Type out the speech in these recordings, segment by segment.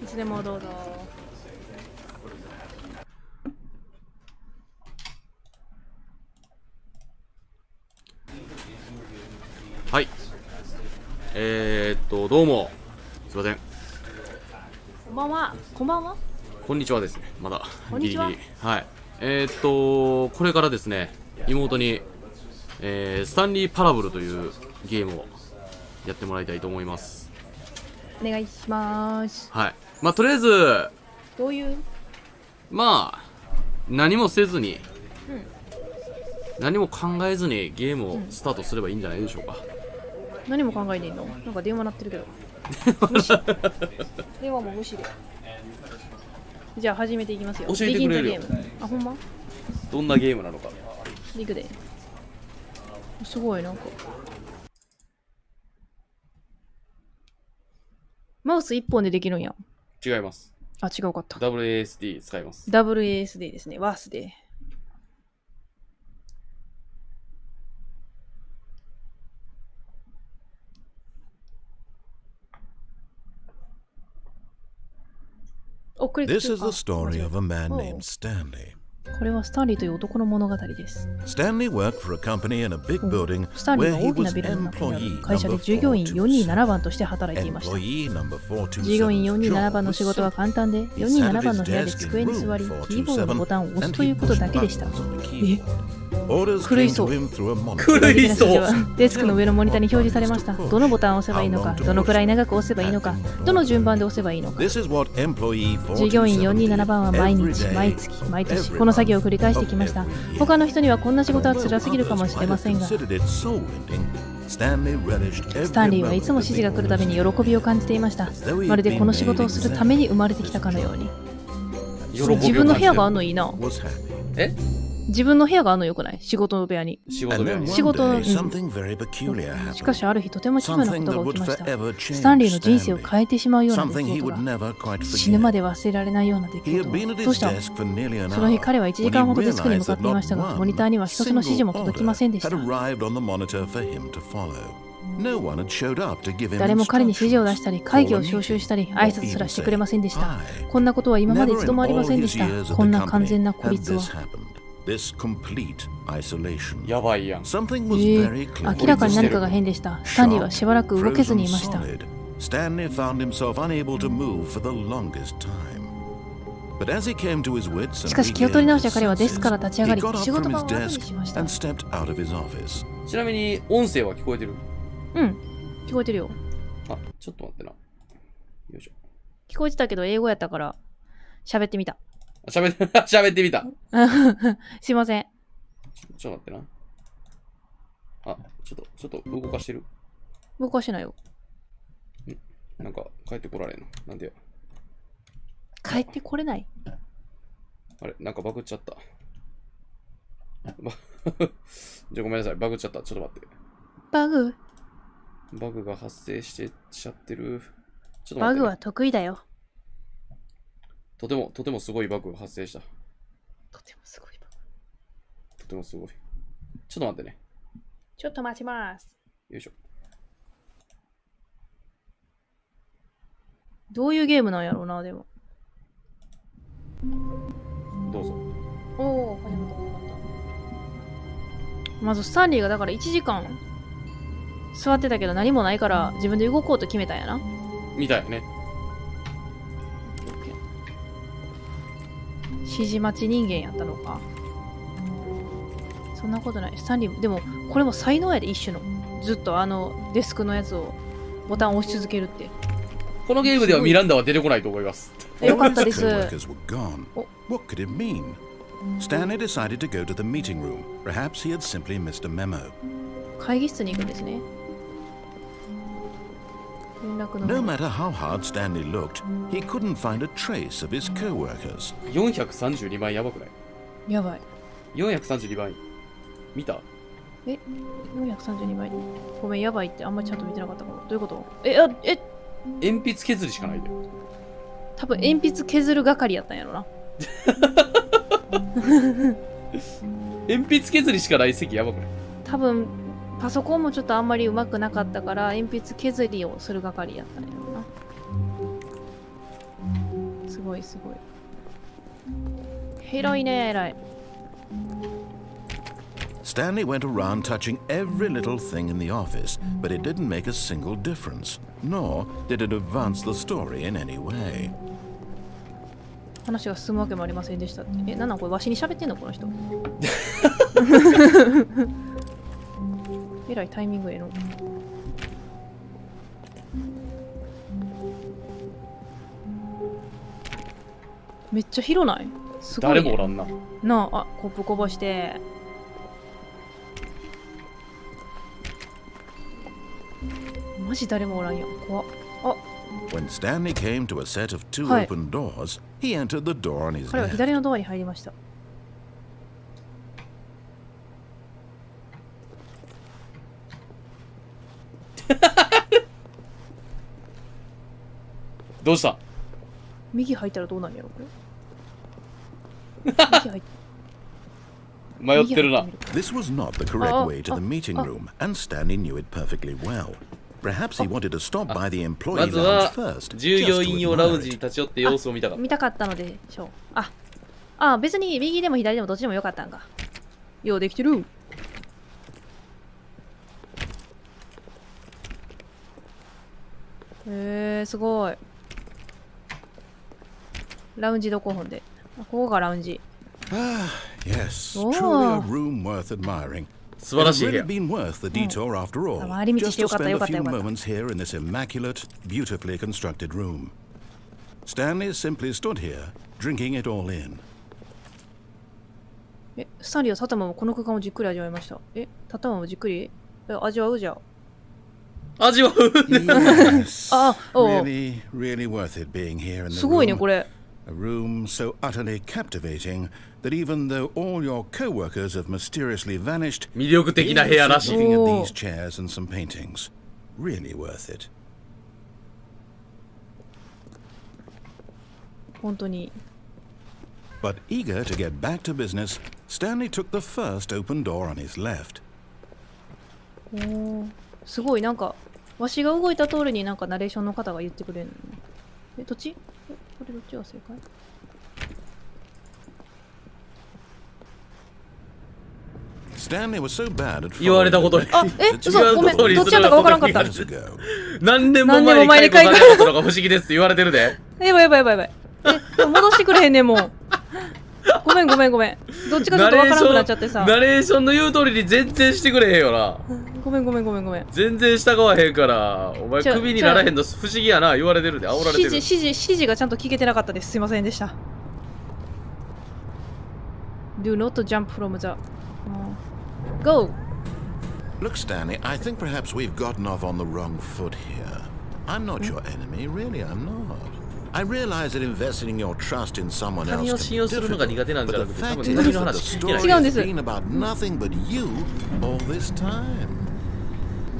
いつでもどうぞ。はい。どうも。すいません。こんばんは。こんばんは。こんにちはですね。まだ。こんにちは。ギリギリ。はい。これからですね、妹に、スタンリーパラブルというゲームをやってもらいたいと思います。お願いします。はい。まあ、とりあえず、どういう？まあ、何もせずに、うん。何も考えずにゲームをスタートすればいいんじゃないでしょうか。何も考えていいの？なんか電話鳴ってるけど。無視。電話も無視で。じゃあ始めていきますよ。教えてくれるよ。ゲーム。あ、ほんま？どんなゲームなのか。いくで。すごいなんか。マウス1本でできるんや。違います。あ、違うかった。WASD 使います。WASD ですね。ワースで。This is the story of a man named Stanley. これはスタンリーという男の物語です。Stanley worked for a company in a big building スタンリー where は he 大きな was ビルの中にある employee 会社で number 従業員 427. 427番として働いていました。 Employee number 従業員 427's 427番の仕事は簡単で、427番の部屋で机に座り、キーボードのボタンを押すということだけでした。Orders 狂い came そう to him through a monitor. 狂いそう。デスクの上のモニターに表示されました。どのボタンを押せばいいのか、どのくらい長く押せばいいのか、どの順番で押せばいいのか。 This is what employee 従業員427 427番は毎 every 日、 day, 毎月、毎年、 every この作業を繰り返して of きました。 every year. 他の人にはこんな仕事は Although 辛すぎるかも others しれ might ま have せんが、 considered it soul-winning, Stanley relished スタン every リーはいつも moment 指 of 示が来るたびに being 喜びを感じていました。まるでこの仕事をするために生まれてきたかのように。自分の部屋があるのいいな。 was happy. え？自分の部屋があるのよくない？仕事の部屋に。仕事部屋 And に then 仕 one 事 day, うん something very peculiar しかし happened. ある日とても奇妙なこ Something と that が would 起きました。 forever スタンリ change ーの人生を Stanley. 変えてしまうような出 Something 来 he 事 would が。 never quite 死ぬま forget. で忘れられないような出来 He had 事 been が。 at どう his したの？ desk for nearly an その日 hour 彼は1時 when 間 he ほどデスクに向 realized かっ that ていま not したが、モ one ニターには一つの指示 single も届きませんでし order た。 had arrived on the monitor for him to follow. No one had showed up to give him 誰も彼に指示を出 instructions したり、会議 or を a 招集 meeting したり、 or 挨拶す even らしてく say れませんでした。 hi. こんなことは今まで Never 一 in 度もありま all せんで his した。 years at こ the んな完 company 全な孤 had 立は。 this happened. This complete isolation. やばいやん。 Something was very 明らか clear. に何かが変でした。スタンリーはしばらく動けずにいました。 Solid, Stanley found himself unable to move for the longest time. But as he came to his wits し and かし気を取り regained 直 his した彼はデスクから senses, 立ち上が he り、 got up 仕 from 事場 his を後に desk しました。 and stepped out of his office. ちなみに音声は聞こえてる？うん、聞こえてるよ。あ、ちょっと待ってな。よいしょ。聞こえてたけど英語やったから喋ってみた。喋ってみた。すいません。ちょっと待ってな。あ、ちょっと動かしてる。動かしてないよ。なんか帰ってこられんの。なんでや。帰ってこれない。あれ、なんかバグっちゃった。じゃあごめんなさい、バグっちゃった。ちょっと待って。バグバグが発生しちゃってる。ちょっとバ待って、ね。グは得意だよ。とてもすごいバグが発生した。とてもすごいバグ。とてもすごい。ちょっと待ってね。ちょっと待ちます。よいしょ。どういうゲームなんやろうな、でも。どうぞ。おお、始まった始まった。まずスタンリーがだから1時間座ってたけど何もないから自分で動こうと決めたんやな。みたいね。指示待ち人間やったのか。そんなことない。スタンリー、でもこれも才能やで、一種の。ずっとデスクのやつをボタンを押し続けるって。このゲームではミランダは出てこないと思います。よかったです。 What could it mean? Stanley decided to go to the meeting room. Perhaps he had simply missed a memo. 会議室に行くんですね。連絡の。 No matter how hard Stanley looked, he couldn't find a trace of his co-workers. 432万やばくない？やばい。 432万見た432倍。ごめん、やばいってあんまりちゃんと見てなかったかも。どういうこと？鉛筆削りしかないで。多分鉛筆削る係やったんやろな。鉛筆削りしかない席やばくない？多分パソコンもちょっとあんまりうまくなかったから鉛筆削りをする係やったんやろな。すごいすごい。広いね、偉い。Stanley went around touching every little thing in the office, but it didn't make a single difference, nor did it advance the story in any way. 話が進むわけもありませんでしたって。なんなんこれ、わしに喋ってんのこの人。えらいタイミングええの。めっちゃ広ない？すごい、ね。誰もおらんな。なあ、コップこぼして。マジ誰もおらんやん。怖っ。あ。When Stanley came to a set of two open doors, he entered the door on his left. 彼は左のドアに入りました。どうした？右入ったらどうなんやろこれ。右入っ迷ってるな。This was not the correct way to the meeting room, and Stanley knew it perfectly well. Perhaps he wanted to stop by the ま employee ず lounge は first, 従業 just 員 to 用ラウン admire ジに it. 立ち寄って様子を見たかった。見たかったのでしょう。別に右でも左でもどっちでもよかったんか。ようできてる。すごい。ラウンジどこほんで。ここがラウンジ。Ah, yes, Oh. truly a room worth admiring. 素晴ら It しい had 部屋 really。been worth the detour after all, 回り道 just して to よかった spend よ a かった few よかった。 moments here in this immaculate, beautifully constructed room. Stanley simply stood here, drinking it all in. スタンリーはタタマもこの空間をじっくり味わいました。タタマもじっくり味わうじゃん。味わう。Yes, おう really, really worth it being here in the すごいね room. これ。A room so utterly captivating that even though all your co-workers have mysteriously vanished, 魅力的な部屋らしい。 looking at Oh. these chairs and some paintings. Really worth it. 本当に。 But eager to get back to business, Stanley took the first open door on his left. すごいなんかわしが動いた通りになんかナレーションの方が言ってくれるの。どっち？これどっちが正解？Stanley was so bad at 言われたことに。嘘ごめん、どっちやったかわからんかった。 years ago. 何年も前に解雇されたことが不思議ですって言われてるで。やばい。戻してくれへんねんもう。ごめん。どっちかちょっとわからなくなっちゃってさ。ナレーションの言う通りに全然してくれへんよな。ごめん。全然従わへんから、お前クビにならへんの不思議やな言われてるで、煽られてる。指示がちゃんと聞けてなかったです。すいませんでした。Do not jump from the... Go! Look, Stanley, I think perhaps we've gotten off on the wrong foot here. I'm not your enemy, really, I'm not. I realize that investing your trust in someone else can be difficult, but the fact is that the story has been about nothing but you all this time.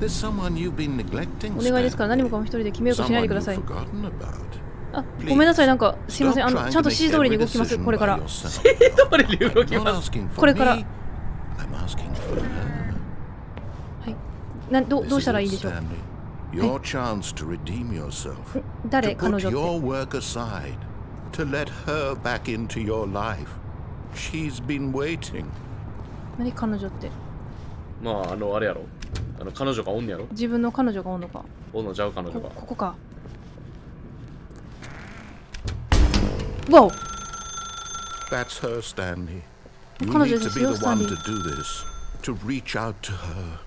There's someone you've been neglecting, お願いですから何もかも一人で決めようとしないでください。 Someone you've forgotten about. あ、ごめんなさい、なんかすいません、ちゃんと指示通りに動きます、これから。通りに動きます。これから。I'm asking for her. どうしたらいいでしょう。 Your chance to redeem yourself. 誰、 To 彼 put 女って。 your work aside. To let her back into your life. She's been waiting. 何、彼女って。まあ、あれやろ。彼女がおんねやろ。自分の彼女がおんのか。おんのちゃう彼女が。ここか。わお。 That's her, Stanley. You 彼女 need で to す be よ、 the スタン one リ to ー。 do this. To reach out to her.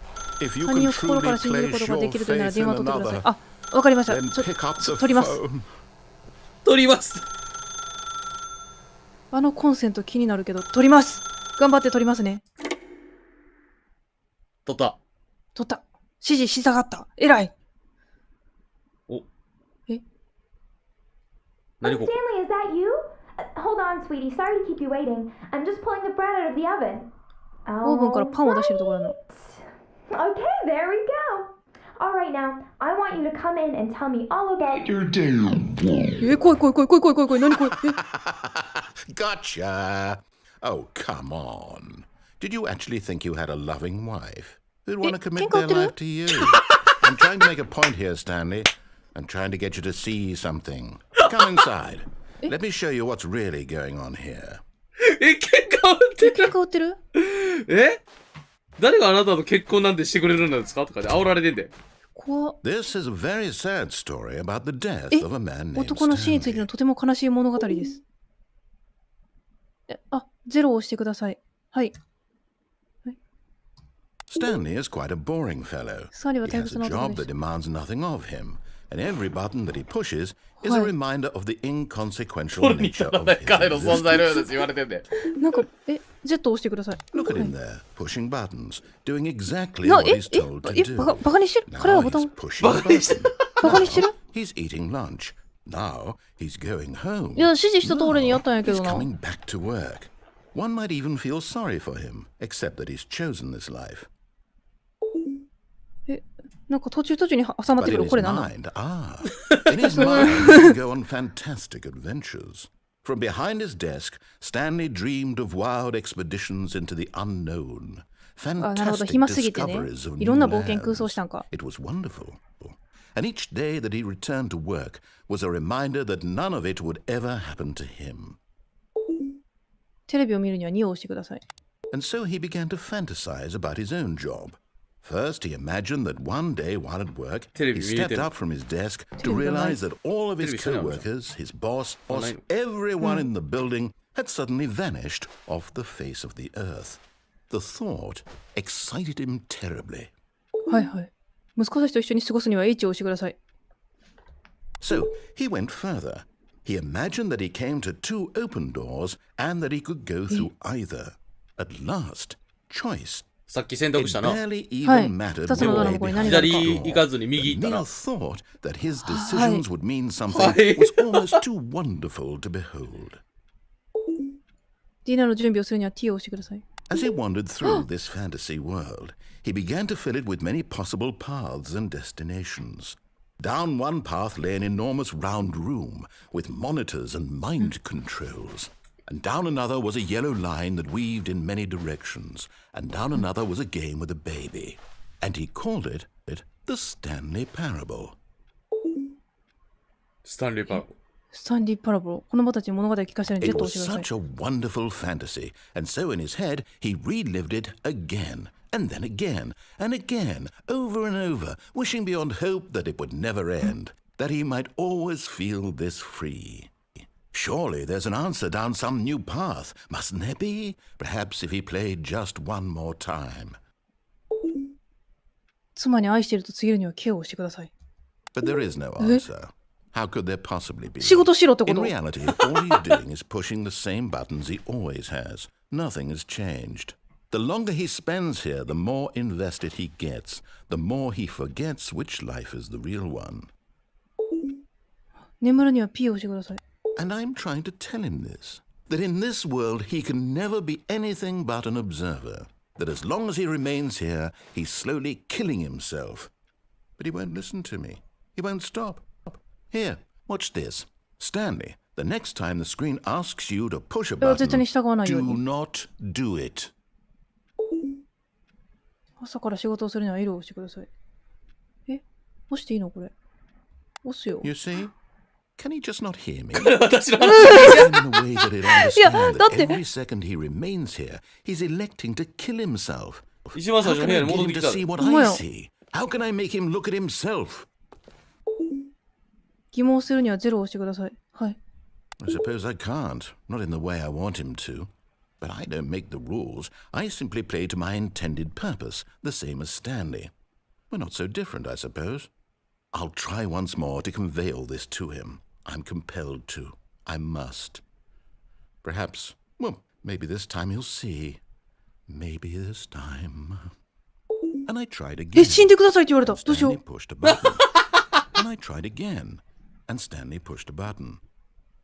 If you 他人 can を心か truly ら信じるこ place とができ your るというなら faith 電 in 話取ってください。 another, あ、わかりました。 then pick up the 取ります。 phone. 取ります。あのコンセント気になるけど、取ります。頑張って取りますね。取った。取った。指示し下がった。偉い。お。え？何ここ？ Stanley, is that you? Hold on, sweetie. Sorry to keep you waiting. I'm just pulling the bread out of the oven. オーブンからパンを出してるところなの。 Okay, there we go. All right, now I want you to come in and tell me all about your day. 怖い怖い怖い怖い怖い怖い怖い。何これ。Gotcha. Oh, come on. Did you actually think you had a loving wife who'd want to commit their life to you? I'm trying to make a point here, Stanley. I'm trying to get you to see something. Come inside. Let me show you what's really going on here. 喧嘩売ってる。喧嘩売ってる？誰があなたと結婚なんてしてくれるんですかとかで煽られてんで。怖っ。 This is a very sad story about the death of a man named 男の死についての Stanley. とても悲しい物語です。0を押してください。はい。Stanley is quite a boring fellow. スタンリーは He 退 has 屈 a な男 job で that す。 demands nothing of him, and every button that he pushes is a はい。 reminder of the inconsequential 取るに nature 足ら of ない his 彼の存在のよう existence. です言われてんで。なんか、Z を押してください。 Look at はい him there, pushing buttons, doing exactly な、 what he's told to do. バカにしてる？彼は Now ボタン he's を pushing a バカにして button. バカにしてる？ He's eating lunch. Now he's going home. いや、指示した通りにやったんやけ He's どな。 coming back to work. One might even feel sorry for him, except that he's chosen this life. なんか途中に挟まって But く in る。こ his れなんだ？ mind, in his mind, he can go on fantastic adventures. From behind his desk, Stanley dreamed of wild expeditions into the unknown. なるほど。 Fantastic 暇すぎてね。 discoveries of いろん new な冒険空想 lands. したんか。 It was wonderful. And each day that he returned to work was a reminder that none of it would ever happen to him. テレビを見るには2を押してください。 And so he began to fantasize about his own job. First, he imagined that one day while at work, he stepped up from his desk to realize that all of his co-workers, his boss, everyone in the building had suddenly vanished off the face of the earth. The thought excited him terribly. はいはい。息子たちと一緒に過ごすには H を押してください。 So he went further. He imagined that he came to two open doors and that he could go through either. At last, choice. さっき選択 It したな。 barely はい even mattered 二つのドアの the 向こう way に何があるか。左行かずに右行った mere な。 thought that his decisions would mean something はい。 was almost too wonderful to behold. ディナーの準備をするには T を押してください。 As he wandered through this fantasy world, he began to fill it with many possible paths and destinations. Down one path lay an enormous round room with monitors and mind controls. And down another was a yellow line that weaved in many directions. And down another was a game with a baby. And he called it the Stanley Parable. スタンリーパラボ。スタンリー・パラボロ。この子たちに物語を聞かせるに It Z を was 押してください。 such a wonderful fantasy, and so in his head he relived it again, and then again, and again, over and over, wishing beyond hope that it would never end, that he might always feel this free. Surely there's an answer down some new path, mustn't there be? Perhaps if he played just one more time. 妻に愛していると告げるには K を押してください。 But there is no answer. How could there possibly be? 仕事しろってこ In と？ reality, all he's doing is pushing the same buttons he always has. Nothing has changed. The longer he spends here, the more invested he gets, the more he forgets which life is the real one. 眠るには P を押してください。 And I'm trying to tell him this, that in this world he can never be anything but an observer. that as long as he remains here, he's slowly killing himself. But he won't listen to me. He won't stop. Here, watch this. Stanley, the next time the screen asks you to push a button, do not do it. 朝から仕事をするには色を押してください。え、押していいのこれ。押すよ。You see? Can he just not hear me? 私の In a way that he'll understand that every second he remains here, he's electing to kill himself. 一番最 How 初 can の部 I 屋に get 戻っ him て to きた。 see what I see? How can I make him look at himself? 疑問するには0を押してください。はい。I suppose I can't. Not in the way I want him to. But I don't make the rules. I simply play to my intended purpose, the same as Stanley. We're not so different, I suppose. I'll try once more to convey all this to him. I'm compelled to. I must. Perhaps, well, maybe this time he'll see. Maybe this time. And I tried again. え、死んでくださいって言われた。どうしよ Stanley う。 pushed a button. And I tried again. And Stanley pushed a button.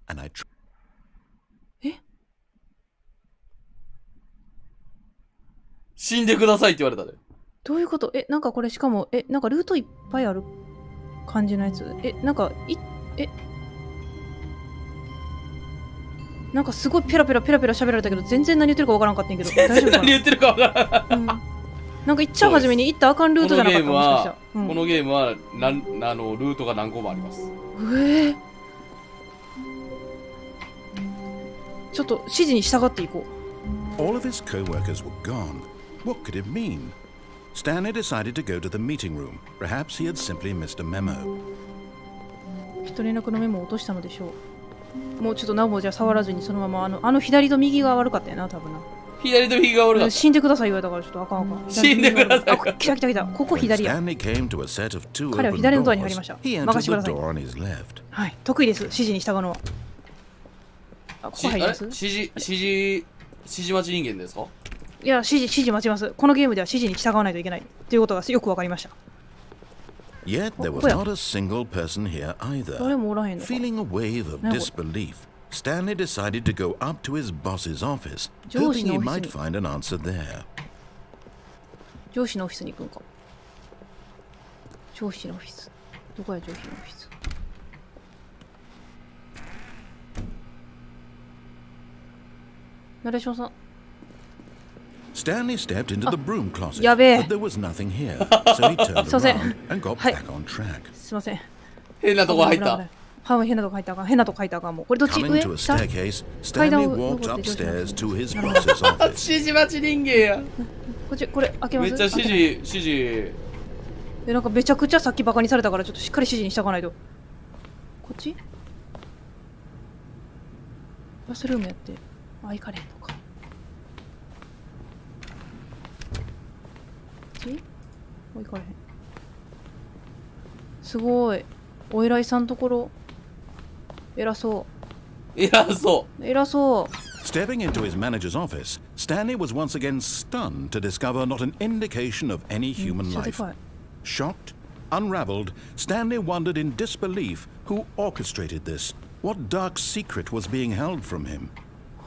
And I tried. え、死んでくださいって言われたで。どういうこと？え、なんかこれしかも、え、なんかルートいっぱいある感じのやつ。え、なんか、なんかすごいペラペラ喋られたけど、全然何言ってるかわからんかったんやけど、大丈夫かな？何言ってるかわからん。うん、なんかいっちゃん初めに行ったらあかんルートじゃなかったもしかしたら。うん、このゲームはルートが何個もあります。ちょっと指示に従っていこう。All of his co-workers were gone. What could it mean? Stanley decided to go to the meeting room. Perhaps he had simply missed a memo. きっと連絡のメモを落としたのでしょう。もうちょっとナボじゃ触らずにそのままあの左と右が悪かったよな、多分な。左と右が悪かった。死んでください言われたからちょっとあかんあかん。死んでください。来た来た来た。ここ左や。彼は左のドアに入りました。任せてください。はい、得意です。指示に従うのは。あ、ここ入ります？指示待ち人間ですか？いや、指示待ちます。このゲームでは指示に従わないといけないということがよくわかりました。Yet there was not a single person here either. Feeling a wave of disbelief, Stanley decided to go up to his boss's office, hoping he might find an answer there. 上司のオフィスに行くんか。上司のオフィス。どこや上司のオフィス。ナレーションさん。Stanley stepped into the broom closet, やべえ。 but there was nothing here, so he turned around and got back on track. すいません。変なとこ入った。はい、変なとこ入ったか。変なとこ入ったかも。これどっち？ Coming to a staircase, Stanley walked upstairs to his boss's office. 指示待ち人間や。こっちこれ開けます？めっちゃ指示。なんかめちゃくちゃさっきバカにされたからちょっとしっかり指示に従わないと。こっち？バスルームやって。あ、行かれへんのか。行かれへん。すごい。お偉いさんところ。偉そう。偉そう。偉そう。Stepping into his manager's office, Stanley was once again stunned to discover not an indication of any human life. Shocked, unraveled, Stanley wondered in disbelief who orchestrated this. What dark secret was being held from him?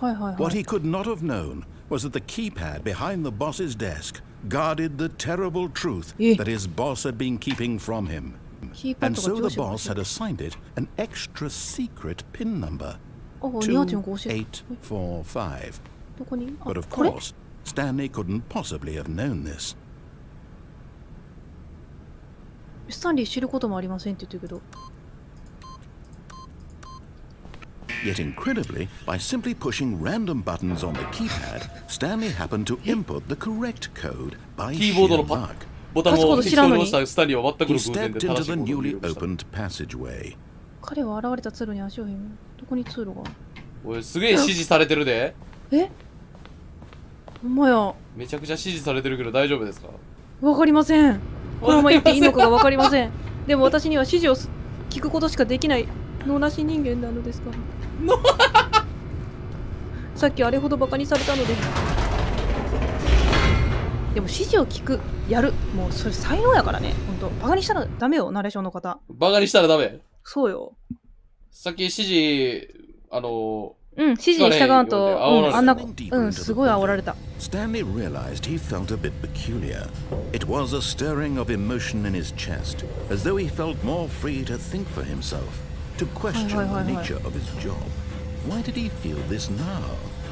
What he could not have known was that the keypad behind the boss's desk guarded the terrible truth that his boss had been keeping from him. And so the boss had assigned it an extra secret PIN number. 2845. But of course, Stanley couldn't possibly have known this. スタンリー知ることもありませんって言ってるけど。Yet incredibly, by simply pushing random buttons on the keypad, Stanley happened to input the correct code by sheer luck. ボタンを適当に押したスタンリーは全く He の偶然 stepped で正 into しい the ことを newly 言いました。 opened passageway. 彼は現れた通路に足を踏む。どこに通路が？おい、すげえ指示されてるで。え？ほんまや。めちゃくちゃ指示されてるけど大丈夫ですか？わかりません。このまま言っていいのかがわかりません。でも私には指示を聞くことしかできない脳なし人間なのですから。さっきあれほどバカにされたので。でも指示を聞く、やる、もうそれ才能やからね。ほんとバカにしたらダメよ、ナレーションの方。バカにしたらダメ。そうよ。さっき指示うん、指示に従わんと、うん、あんな、Digging う deeper ん、 into す the ごい煽られた。 Stanley realized he felt a bit peculiar. It was a stirring of emotion in his chest, as though he felt more free to think for himself, to question the nature of his job. Why did he feel this now,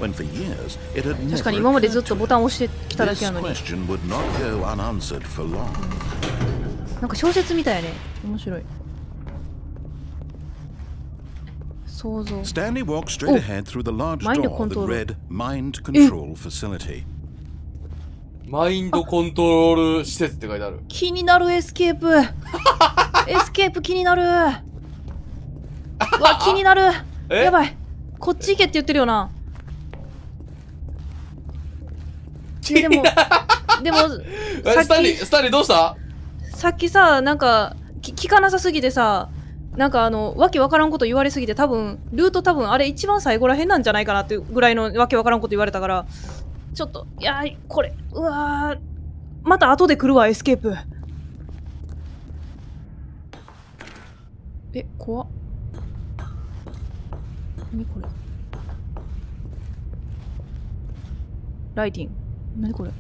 when for years it had 確 never かに今までずっ occurred と to ボ him? タンを押してきただ This けなのに。 question would not go unanswered for long. なんか小説みたいやね。面白い。想像。 Stanley walked straight ahead through the large Mind door that control. read Mind Control Facility. マインドコントロール施設って書いてある。気になるエスケープ。エスケープ気になる。うわ、気になる。えやばい。こっち行けって言ってるよな。でも、スタンリーどうした？さっきさ、なんか、聞かなさすぎてさ、なんかわけわからんこと言われすぎて、ルート多分あれ一番最後らへんなんじゃないかなっていうぐらいのわけわからんこと言われたから、ちょっと、いやー、これ、うわー、また後で来るわ、エスケープ。え、怖っ。何これ。ライティング。何これ。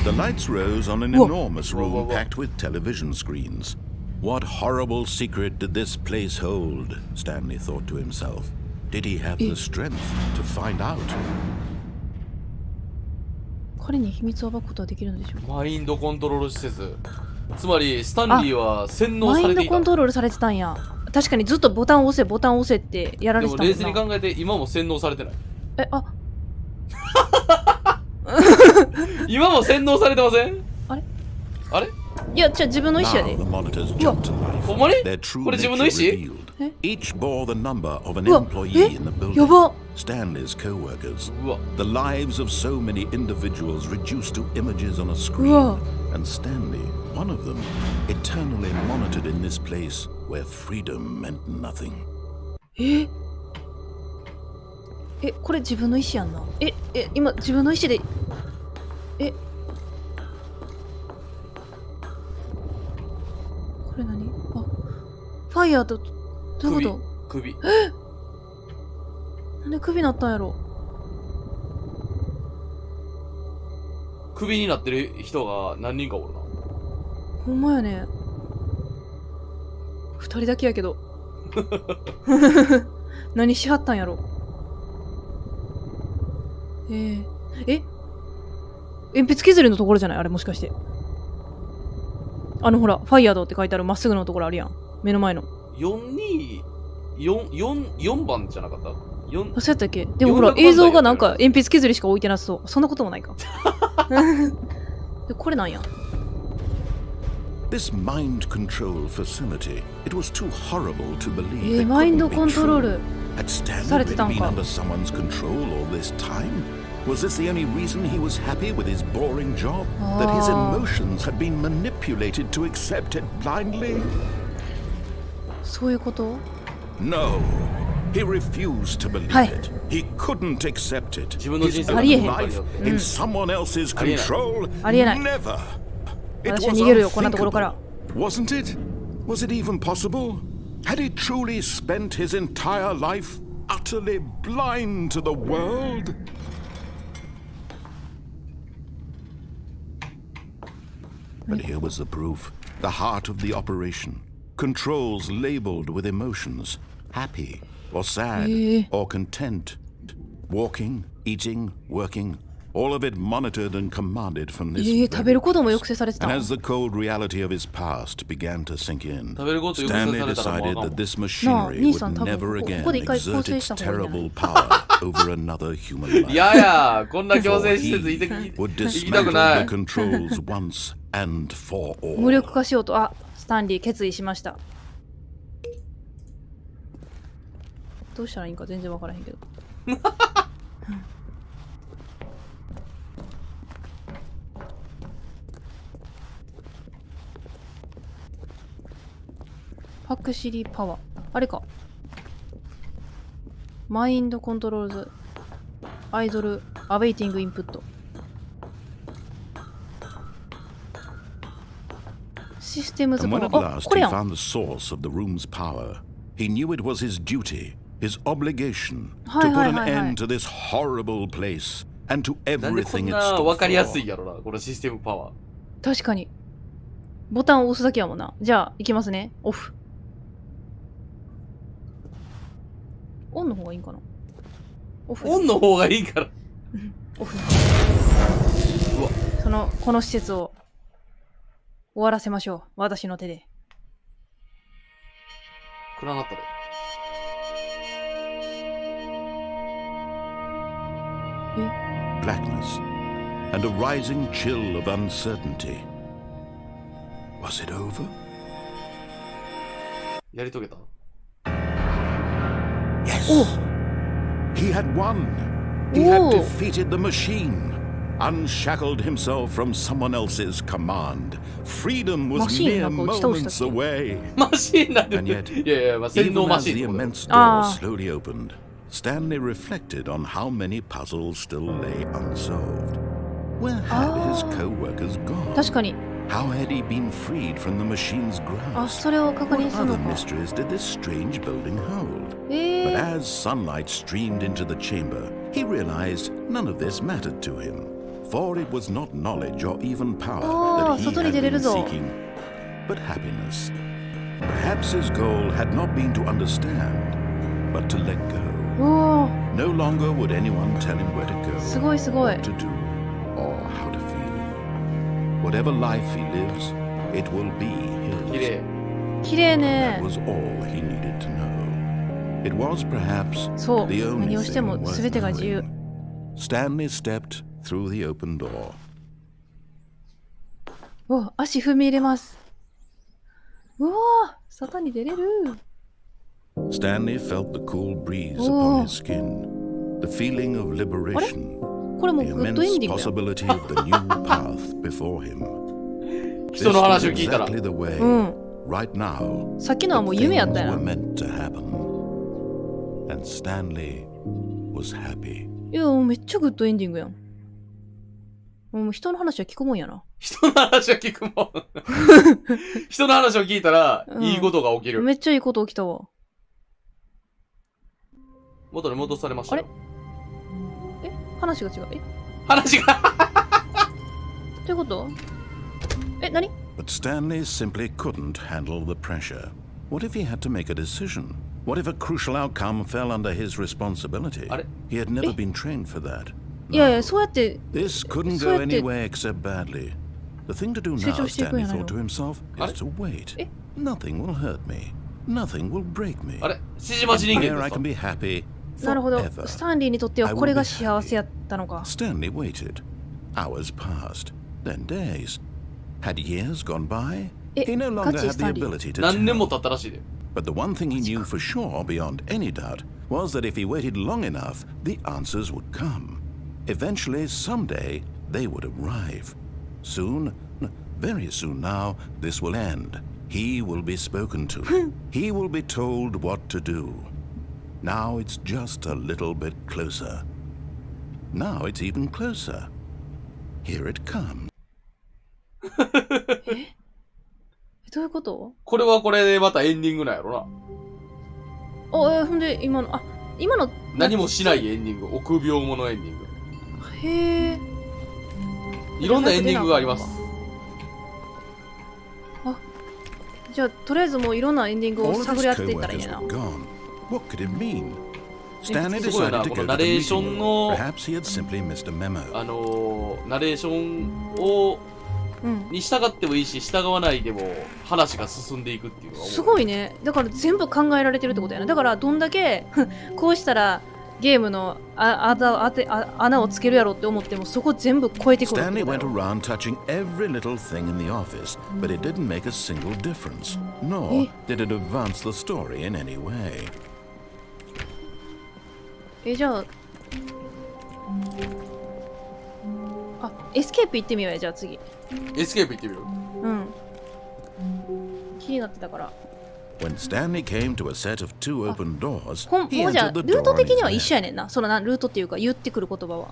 The lights rose on an enormous room packed with television screens. What horrible secret did this place hold? Stanley thought to himself. Did he have the strength to find out? 彼に秘密を暴くことはできるのでしょうか。マインドコントロール施設。つまりスタンリーは洗脳マインドされていた。コントロールされてたんや。確かにずっとボタンを押せボタンを押せってやられてたもんな。でも冷静に考えて今も洗脳されてない。え、あ、今も洗脳されてません？あれ？あれ？いや、じゃあ自分の意思や Now で。 the monitors jumped to life. ほんまに？ Their true これ自分の nature 意思？ revealed. Each bore the number of an うわ、 employee in the や building. ば。 Stanley's co-workers. うわ。 The lives of so many individuals reduced to images on a う screen. わ。 And Stanley, one of them, eternally monitored in this place where freedom meant nothing. え、これ自分の意思やんな。今自分の意思で。え、これ何？あ、ファイヤーと、どういうこ首。と？なんで首になったんやろ。首になってる人が何人かおるな。ほんまやね。2人だけやけど。何しはったんやろ。え、鉛筆削りのところじゃないあれもしかして。ほら、ファイヤードって書いてあるまっすぐのところあるやん。目の前の。4番じゃなかった？そうやったっけ？でもほら、映像がなんか鉛筆削りしか置いてなさそう。そんなこともないか。でこれなんや。This mind control facility, it was too horrible to believe it マイン couldn't ド be コントロー true. ル Had され Stanley てたん really か。 been under someone's control all this time? Was this the only reason he was happy with his boring job? That his emotions had been manipulated to accept it blindly? そういうこと？ No. He refused to believe はい it. He couldn't accept it. 自分の人 His 生 own ありえへん。 life in someone else's control? ありえない。 Never. It 私は was 逃げるよ、こんなところから。 unthinkable. Wasn't it? Was it even possible? Had he truly spent his entire life utterly blind to the world? But here was the proof. The heart of the operation. Controls labeled with emotions. Happy or sad or content. Walking, eating, working. All of it monitored and commanded from this 食べることも抑制されてた And の。 as the cold reality of his past began to sink in, 食べること抑制 Stanley されたらもうあかん decided わ that this machinery Nissan would 多分 never こ again こで一回構 exert 成し its た方がいいんじゃない terrible power over another human life. いやいや、こんな強制 For 施設 he 行き would たく dismantle な the い。 controls once and for 無 all. 力化しようと、スタンリー決意しました。どうしたらいいんか全然わからへんけど。ファクシリーパワー。あれか。マインドコントロールズ。アイドル。アベイティングインプット。Systems And when at あ、 last これ he やん。 found the source of the room's power, he knew it was his duty, his obligation to put an end to this horrible place and to なんでこん everything it な stood 分かりやす for. いやろな、このシステムパワー。確かに。ボタンを押すだけやもんな。じゃあ、いきますね。オフ。オンの方がいいんかな。オフ。オンの方がいいから。オフ。うわ、この施設を終わらせましょう。私の手で。暗なったで。Blackness and a rising chill of uncertainty. Was it over? やり遂げた。 Yes! He had won! He had defeated the machine, unshackled himself from someone else's command. Freedom was mere moments away. マシーンなんで。 And yet, いやいや、まあ、洗脳 even マ as シ the ーンってこと。 immense door slowly opened, Stanley reflected on how many puzzles still lay unsolved. Where had his co-workers gone? 確かに。 How had he been freed from the machine's あ、 grasp? それを確認 What するの other か。 mysteries did this strange building hold? But as sunlight streamed into the chamber, he realized none of this mattered to him, for it was not knowledge or even power that he 外に had 出れる been ぞ。 seeking, but happiness. Perhaps his goal had not been to understand, but to let go. おお、 No longer would anyone tell him where to go, すごいすごい。 what to do, or how to feel. Whatever life he lives, it will be 綺 his. 麗。綺麗 That ね。 was all he needed to know. It was perhaps そう。 the only 何をして thing も worth 全てが自由。 knowing. Stanley stepped through the open door. お、足踏み入れます。うわー、外に出れる。 Stanley felt the cool breeze upon his skin, the feeling of liberation, これも the グッドエン immense ディングや。 possibility of the new path before him. 人の話を聞いたら。 exactly the way, うん。 right now, さっきのはもう things 夢やったや were な。 meant to happen. And Stanley was happy. いや、もうめっちゃグッドエンディングやん。もう人の話は聞くもんやな。人の話を聞くもん。人の話を聞いたら、いいことが起きる。めっちゃいいこと起きたわ。元に戻されましたよ。え、話が違う。え、話がどういうこと？え、何？ But Stanley simply couldn't handle the pressure. What if he had to make a decision? What if a crucial outcome fell under his responsibility? He had never been trained for that. いやいや、そうやって。 This couldn't go anywhere except badly. The thing to do now, Stanley thought to himself, is to wait. Nothing will hurt me. Nothing will break me. あれ指示待ち人間 Here で I す can か be happy なるほど。 forever. スタンリーにとってはこれが幸せやったのか。 Stanley waited. Hours passed. Then days. Had years gone by? He no longer had the ability to 何年も tell. 経ったらしいで。 But the one thing he knew for sure, beyond any doubt, was that if he waited long enough, the answers would come. Eventually, someday, they would arrive. Soon, very soon now, this will end. He will be spoken to. He will be told what to do. Now it's just a little bit closer. Now it's even closer. Here it comes. どういうこと？これはこれでまたエンディングなんやろな。ほんで今の何もしないエンディング。臆病者エンディング。へえ。いろんなエンディングがあります。あ、じゃあとりあえずもういろんなエンディングを All of 探 his り当てていったらいい co-workers ねんな。 were gone. What could it mean? Stanley すごいな、 decided to こ go の to ナ the レーショ meeting ン room. の、 Perhaps he had simply missed a memo. ナレーションを、に従ってもいいし、従わないでも話が進んでいくっていうのはすごいね。だから全部考えられてるってことやな。だからどんだけこうしたらゲームの穴をつけるやろって思ってもそこ全部超えてくるって Stanley ことや went ろ。 around touching every little thing in the office, but it didn't make a single difference. Nor did it advance the story in any way. じゃあエスケープ行ってみようや。じゃあ次。エスケープ行ってみる。うん。気になってたから。When Stanley came to a set of two open doors, も he うじゃあ entered ル the ート door 的 on には his 一緒 left. やねんな。そのルートっていうか言ってくる言葉は。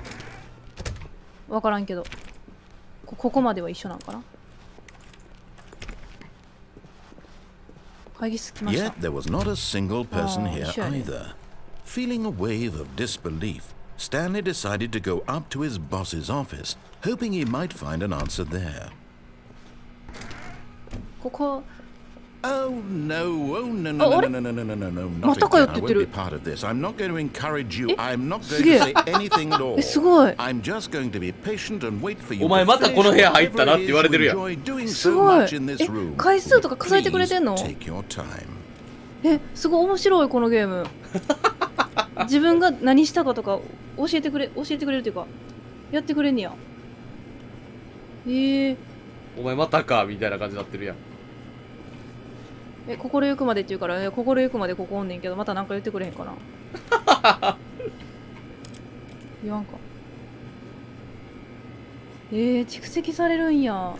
わからんけど。ここまでは一緒なんかな。会議室来ました。 Yet there was not a single person here sure. either. Feeling a wave of disbelief, Stanley decided to go up to his boss's office, hoping he might find an answer there. ここ Oh no, oh no, no, no, no, no, no, no, no, no, not again. I won't be part of this. I'm not going to encourage you. I'm not going to say anything at all. すごい I'm just going to be patient and wait for you. お前またこの部屋入ったなって言われてるやん。すごい回数とか数えてくれてんの？ Take your time. すごい面白いこのゲーム。自分が何したかとか教えてくれるというかやってくれんねや。お前またかみたいな感じになってるやん。心ゆくまでって言うから、心ゆくまでここおんねんけど、またなんか言ってくれへんかな。言わんか。蓄積されるんや。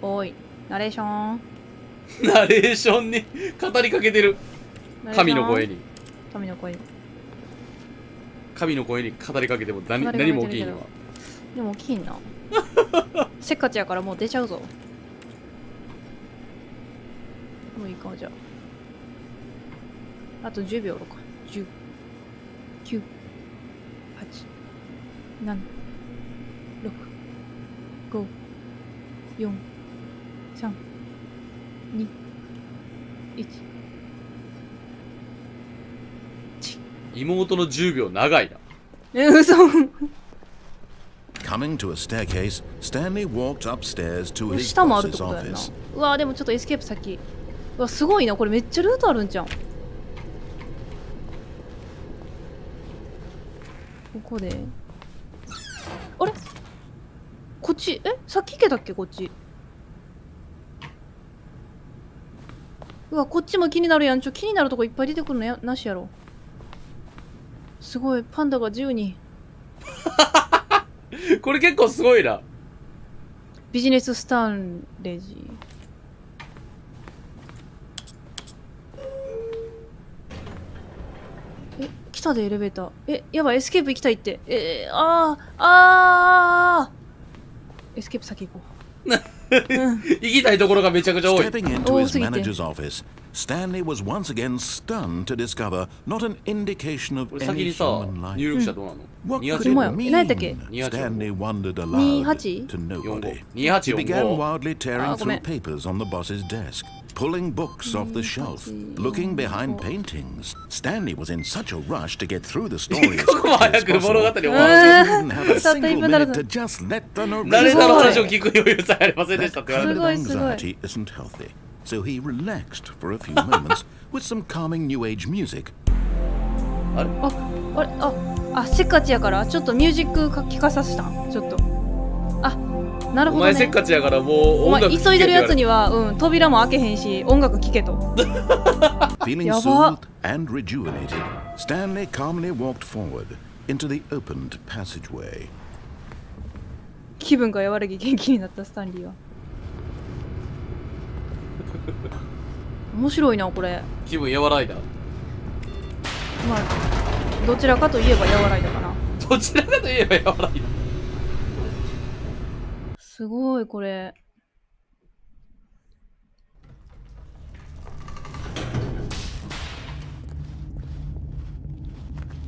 おい、ナレーション。ナレーションに語りかけてる。神の声に。神の声に。神の声に語りかけても何も起きんわ。でも起きんな。せっかちやからもう出ちゃうぞ。もういいかじゃあ。あと10秒か。10、9、8、7、6、5、4、3、2、1。妹の10秒長いな。嘘。Coming to a staircase, Stanley walked upstairs to his 下もあるって boss's ことやんな。 office. うわでもちょっとエスケープ先。うわすごいな、これめっちゃルートあるんじゃん。ここであれこっちさっき行けたっけこっち。うわこっちも気になるやん。気になるとこいっぱい出てくるのなしやろ。すごいパンダが10人。これ結構すごいな。ビジネススタンレジ。来たでエレベーター。やばいエスケープ行きたいって。エスケープ先行こう。Stepping into his manager's office, Stanley was once again stunned to discover not an indication of any human life. 入力者どうなの？ What could ほんまや。 it mean? 何やったっけ？ Stanley wondered aloud 28? to nobody. 28 He began 45 wildly tearing ごめ through ん。 papers on the boss's desk, pulling books off the shelf, looking behind paintings. Stanley was in such a rush to get through the story as ここも quickly 早 as く物語 possible. 終わら He didn't have a single minute to just let the ナレーターの narrator 話を聞く余裕さえありませんでしたって言われ That て kind る。 of anxiety isn't healthy, so he relaxed for a few moments with some calming new age music. せっかちやからちょっとミュージック聞かさせたんちょっと。なるほどね。お前せっかちやからもうお前音楽聴け急いでるやつってには扉も開けへんし音楽聴けと。 Feeling やば。 soothed and rejuvenated, Stanley calmly walked forward into the opened passageway. 気分が和らぎ元気になったスタンリーは。面白いなこれ。気分和らいだ。まあどちらかといえば和らいだかな。どちらかといえば和らいだ。すごいこれ。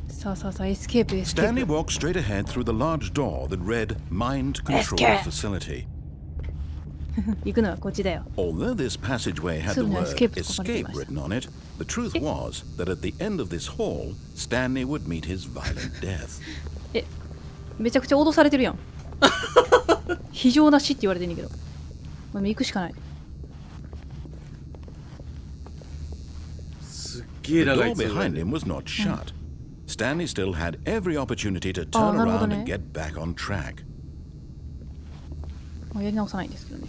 さあエスケープエスケー Stanley プ。 walked straight ahead through the large door that read Mind Control Escape. Facility. 行くのはこっちだよ。 Although this passageway had the Soon word escape escape written on it, the truth was that at the end of this hall, Stanley would meet his violent death. めちゃくちゃ脅されてるやん。非常な死って言われてんねんけど。まあ、行くしかない。すっげえ The 長い door 通路 behind him was not shut. Stanley still had every opportunity to turn なるほど around ね。 and get back on track. まあ、やり直さないんですけどね。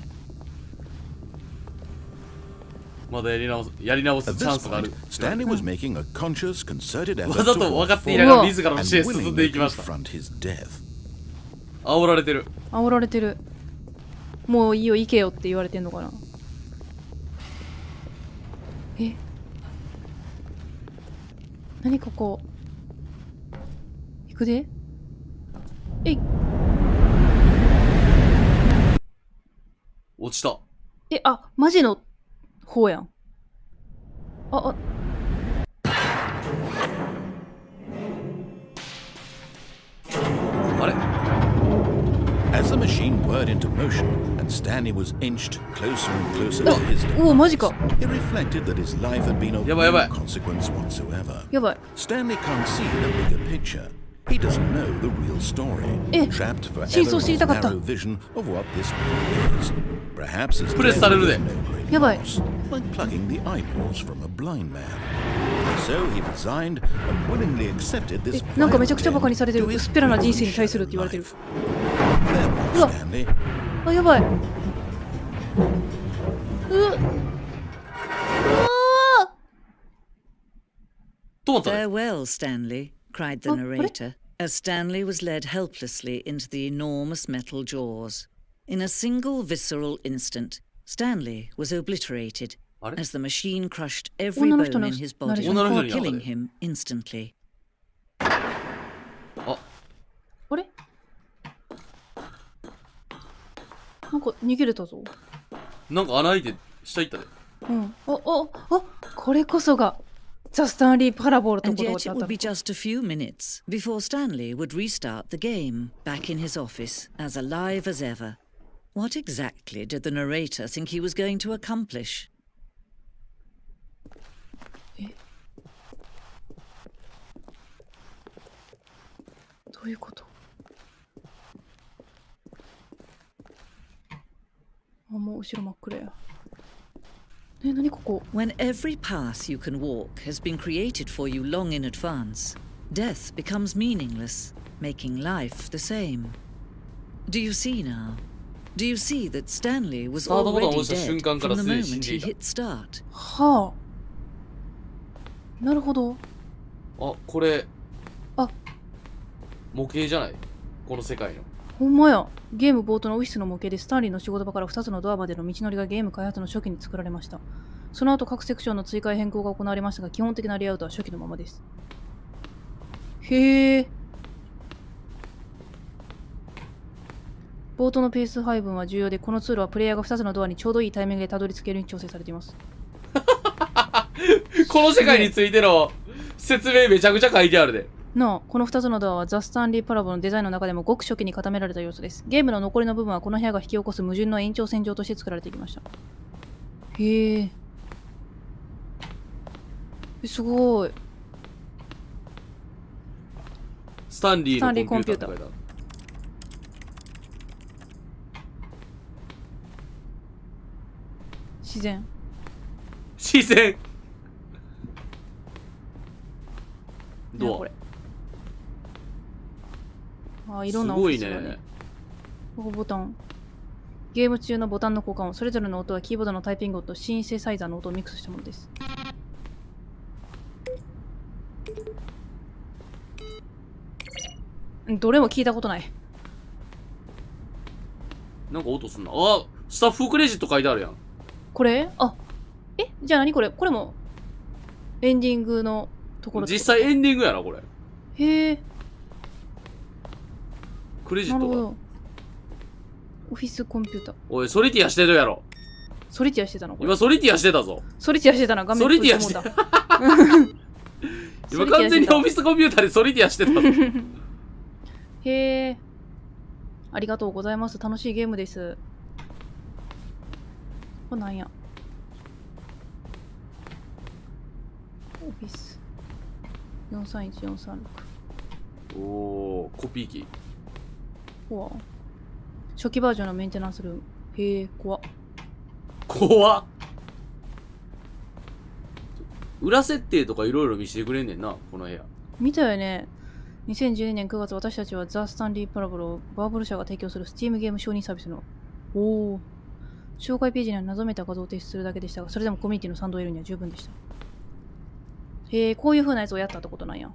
まだやり直す At チャン this スがあ point, る。 Stanley was making a conscious, concerted effort わざ to と分 walk かっていながら forward 自らの and 死へ進ん willingly でいきました。 confront his death. 煽られてる。煽られてる。もういいよ行けよって言われてんのかな。何ここ。行くで。落ちた。マジのほうやん。あ、あれ As the machine whirred into motion and Stanley was inched closer and closer to his おお、マジか。 it reflected that his life had been of やばいやばい。 no consequence whatsoever. やばい。 Stanley can't see the bigger picture. He doesn't know the real story. え、 Trapped forever 真 in 相知り his たかった。 narrow vision of what this world is. Perhaps his プレスされるで。 death was no great やばい。 loss, like plucking the eyeballs from a blind man. So he resigned and willingly accepted this なんかめちゃくちゃバカにされてる。 to his 薄っぺらな人生に対するって言われてる。 Farewell, うわ Stanley. あ、やばい。止まったね。 Farewell, Stanley, cried the narrator, as Stanley was led helplessly into the enormous metal jaws. In a single visceral instant, Stanley was obliterated as the machine crushed every bone in his body, killing him instantly. あれなんか逃げれたぞ。なんか穴開いて下行ったで。うん。これこそがザ・スタンリー・パラボールと And こと yet だ it った would be just a few minutes before Stanley would restart the game, back in his office, as alive as ever. What exactly did the narrator think he was going to accomplish? どういうこと？あ、もう後ろ真っ暗や。何ここ？ When every path you can walk has been created for you long in advance, death becomes meaningless, making life the same. Do you see now? Do you see that Stanley was already dead from the moment he hit start? はあ。なるほど。あ、これあ、模型じゃない？この世界の。ほんまや。ゲーム冒頭のオフィスの模型でスタンリーの仕事場から2つのドアまでの道のりがゲーム開発の初期に作られました。その後各セクションの追加や変更が行われましたが、基本的なレイアウトは初期のままです。へえ。冒頭のペース配分は重要で、このツールはプレイヤーが2つのドアにちょうどいいタイミングでたどり着けるように調整されています。この世界についての説明めちゃくちゃ書いてあるで。なあ、この2つのドアはザ・スタンリー・パラボのデザインの中でもごく初期に固められた要素です。ゲームの残りの部分はこの部屋が引き起こす矛盾の延長線上として作られていきました。へえ。すごい。スタンリーのコンピューターって書いてある。自然。自然。どう？これ。あ、いろんなオフィスがね。すごいね。ここボタン。ゲーム中のボタンの交換音、それぞれの音はキーボードのタイピング音とシンセサイザーの音をミックスしたものです。どれも聞いたことない。なんか音すんな。あ、スタッフクレジット書いてあるやん。これ？あ、じゃあ何これ？これもエンディングのところ。実際エンディングやな、これ。へえ。クレジットが。オフィスコンピューター。おい、ソリティアしてるやろ。ソリティアしてたの？今ソリティアしてたぞ。ソリティアしてたな、画面。ソリティアしてた。今完全にオフィスコンピューターでソリティアしてたぞ。へえ。ありがとうございます。楽しいゲームです。これなんや。オフィス。431436。おー、コピー機。怖。初期バージョンのメンテナンスルーム。へえ、怖。怖っ。裏設定とかいろいろ見せてくれんねんな、この部屋。見たよね。2012年9月、私たちはザ・スタンリー・パラボルをバーブル社が提供する Steam ゲーム承認サービスの紹介ページには謎めた画像を提出するだけでしたが、それでもコミュニティの賛同を得るには十分でした。へえ、こういう風なやつをやったってことなんや。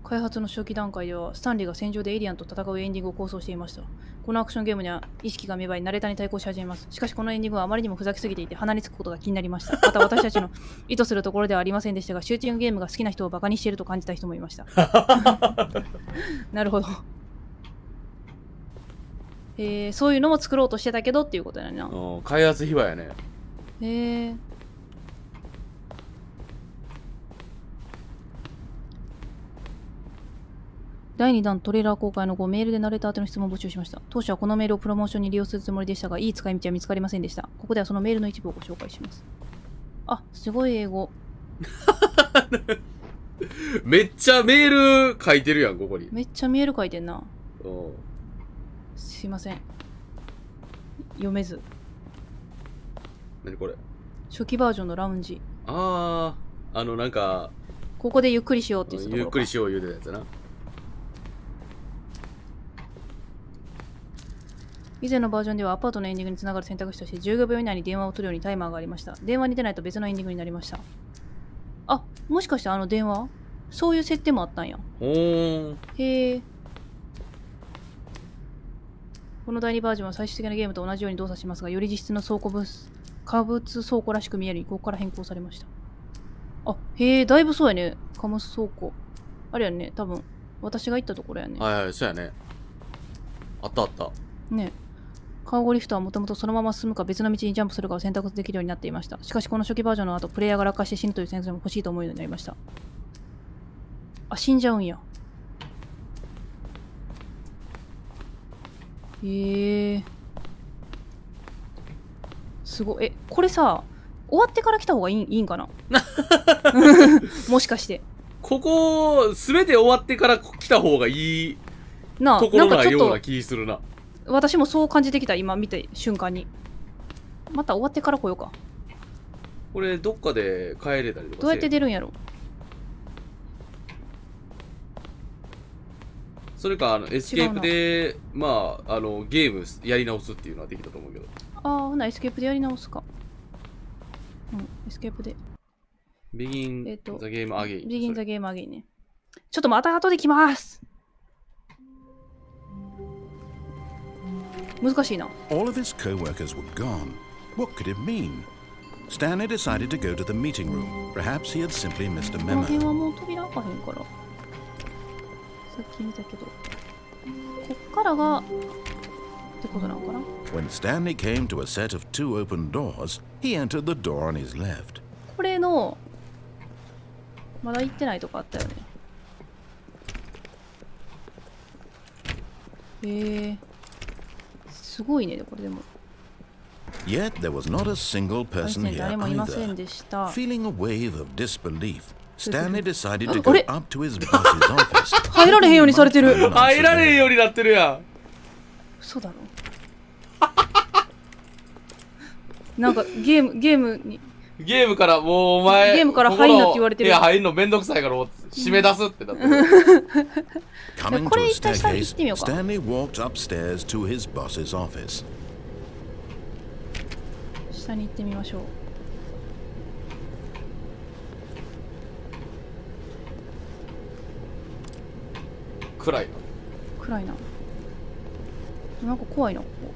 開発の初期段階では、スタンリーが戦場でエイリアンと戦うエンディングを構想していました。このアクションゲームには意識が芽生え、ナレーターに対抗し始めます。しかしこのエンディングはあまりにもふざけすぎていて、鼻につくことが気になりました。また私たちの意図するところではありませんでしたが、シューティングゲームが好きな人をバカにしていると感じた人もいました。なるほど。そういうのも作ろうとしてたけどっていうことやな。開発秘話やね。第2弾トレーラー公開の後、メールでナレーター宛ての質問を募集しました。当初はこのメールをプロモーションに利用するつもりでしたが、いい使い道は見つかりませんでした。ここではそのメールの一部をご紹介します。あ、すごい英語。めっちゃメール書いてるやん、ここに。めっちゃメール書いてんな。すいません。読めず。何これ？初期バージョンのラウンジ。なんか、ここでゆっくりしようって言ってたところか。ゆっくりしよう言うてたやつな。以前のバージョンではアパートのエンディングにつながる選択肢として15秒以内に電話を取るようにタイマーがありました。電話に出ないと別のエンディングになりました。あ、もしかしてあの電話？そういう設定もあったんや。へえ。この第2バージョンは最終的なゲームと同じように動作しますが、より実質の倉物倉庫らしく見えるようにここから変更されました。あ、へえ、だいぶそうやね。貨物倉庫。あれやね、多分私が行ったところやね。はいはい、そうやね。あったあった。ね。カーゴリフトはもともとそのまま進むか別の道にジャンプするかを選択できるようになっていました。しかしこの初期バージョンの後、プレイヤーが落下して死ぬという選択肢も欲しいと思うようになりました。あ、死んじゃうんや。へえ。すごい。これさ、終わってから来た方がいいんかなもしかして。ここ、すべて終わってから来た方がいいところなような気するな。私もそう感じてきた、今見た瞬間に。また終わってから来ようか。これ、どっかで帰れたりとかどうやって出るんやろ。それか、エスケープで、まあ、ゲームやり直すっていうのはできたと思うけど。ほな、エスケープでやり直すか。エスケープで。ビギン、ザゲームアゲイン。ビギンザゲームアゲインね。ちょっとまた後で来ます。難しいな。All of his co-workers were gone. What could it mean? Stanley decided to go to the meeting room. Perhaps he had simply missed a この memo. 辺はもう扉開かへんから。さっき見たけど。こっからがってことなのかな。When Stanley came to a set of two open doors, he entered the door on his left. これのまだ行ってないとこあったよね。すごいね、これでも。Yet there was not a single person here 誰もいませんで either. した。Feeling a wave of disbelief, Stanley decided to go up to his boss's office. 入られへんようにされてる。入られへんようになってるやん。嘘だろ。なんかゲームからもうお前ゲームから入んなって言われてる。いや、入んのめんどくさいから締め出すってなってる。Coming to a staircase, Stanley walked upstairs to his boss's office. 下に行ってみましょう。暗いな。暗いな。なんか怖いな、ここ。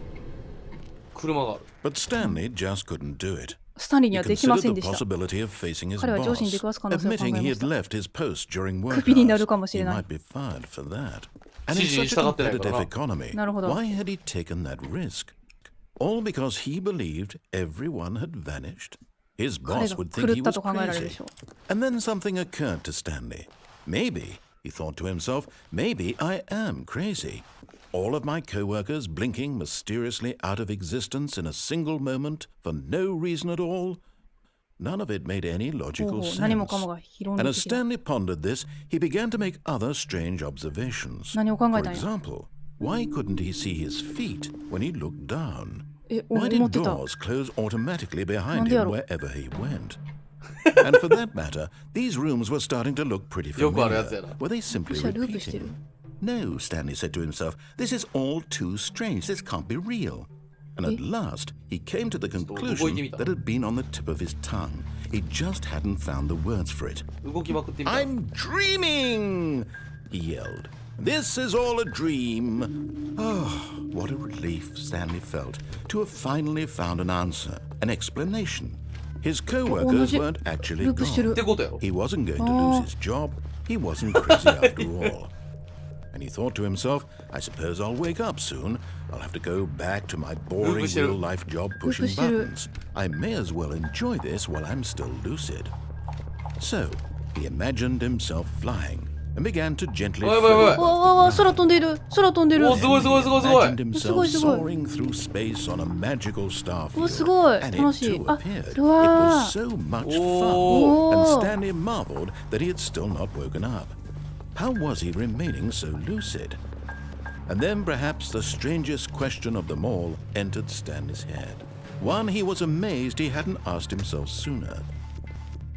車がある。But Stanley just couldn't do it. スタンリーにはできません He で considered した。 the possibility of facing his 彼は上司に出 boss, くわす可能性を考え admitting ま he し had た。 left his post during work クビになる hours. かもし He れない。 might be fired for that. And in such a competitive economy, なるほど。 why had he taken that risk? All because he believed everyone had vanished. His 彼 boss が would 狂 think っ he た was と考えられるで crazy. しょう。 And then something occurred to Stanley. Maybe, he thought to himself, maybe I am crazy. All of my co-workers blinking mysteriously out of existence in a single moment for no reason at all. None of it made any logical sense. 何もかもが広ん And で as きてる。 Stanley pondered this, he began to make other strange observations. 何を考え For たんや。 example, why couldn't he see his feet when he looked down? 思 Why did ってた。 doors close automatically behind なんでや him ろ。 wherever he went? And for that matter, these rooms were starting to look pretty よくあるやつ familiar. やな。 Were they simply もしやループしてる。 repeating? No, Stanley said to himself, this is all too strange. This can't be real. And at last, he came to the conclusion that had been on the tip of his tongue. He just hadn't found the words for it. 動きまくってみた。 I'm dreaming! He yelled. This is all a dream. Oh, what a relief Stanley felt to have finally found an answer, an explanation. His co-workers weren't actually ループしてる。 gone. ってことやろ。 He wasn't going to lose his job. He wasn't crazy after all. And he thought to himself, I suppose I'll wake up soon. I'll have to go back to my boring real-life job pushing buttons. I may as well enjoy this while I'm still lucid. So, he imagined himself flying and began to gently float. わ空飛んでいる空飛んでる。すごいすごいすごいすごい。 Imagined himself soaring through space on a magical star field. すごい And 楽 it しい。 too あ、 appeared. It うわ was so much お fun. ー And Stanley marveled that he had still not woken up. How was he remaining so lucid? And then perhaps the strangest question of them all entered Stanley's head. One he was amazed he hadn't asked himself sooner.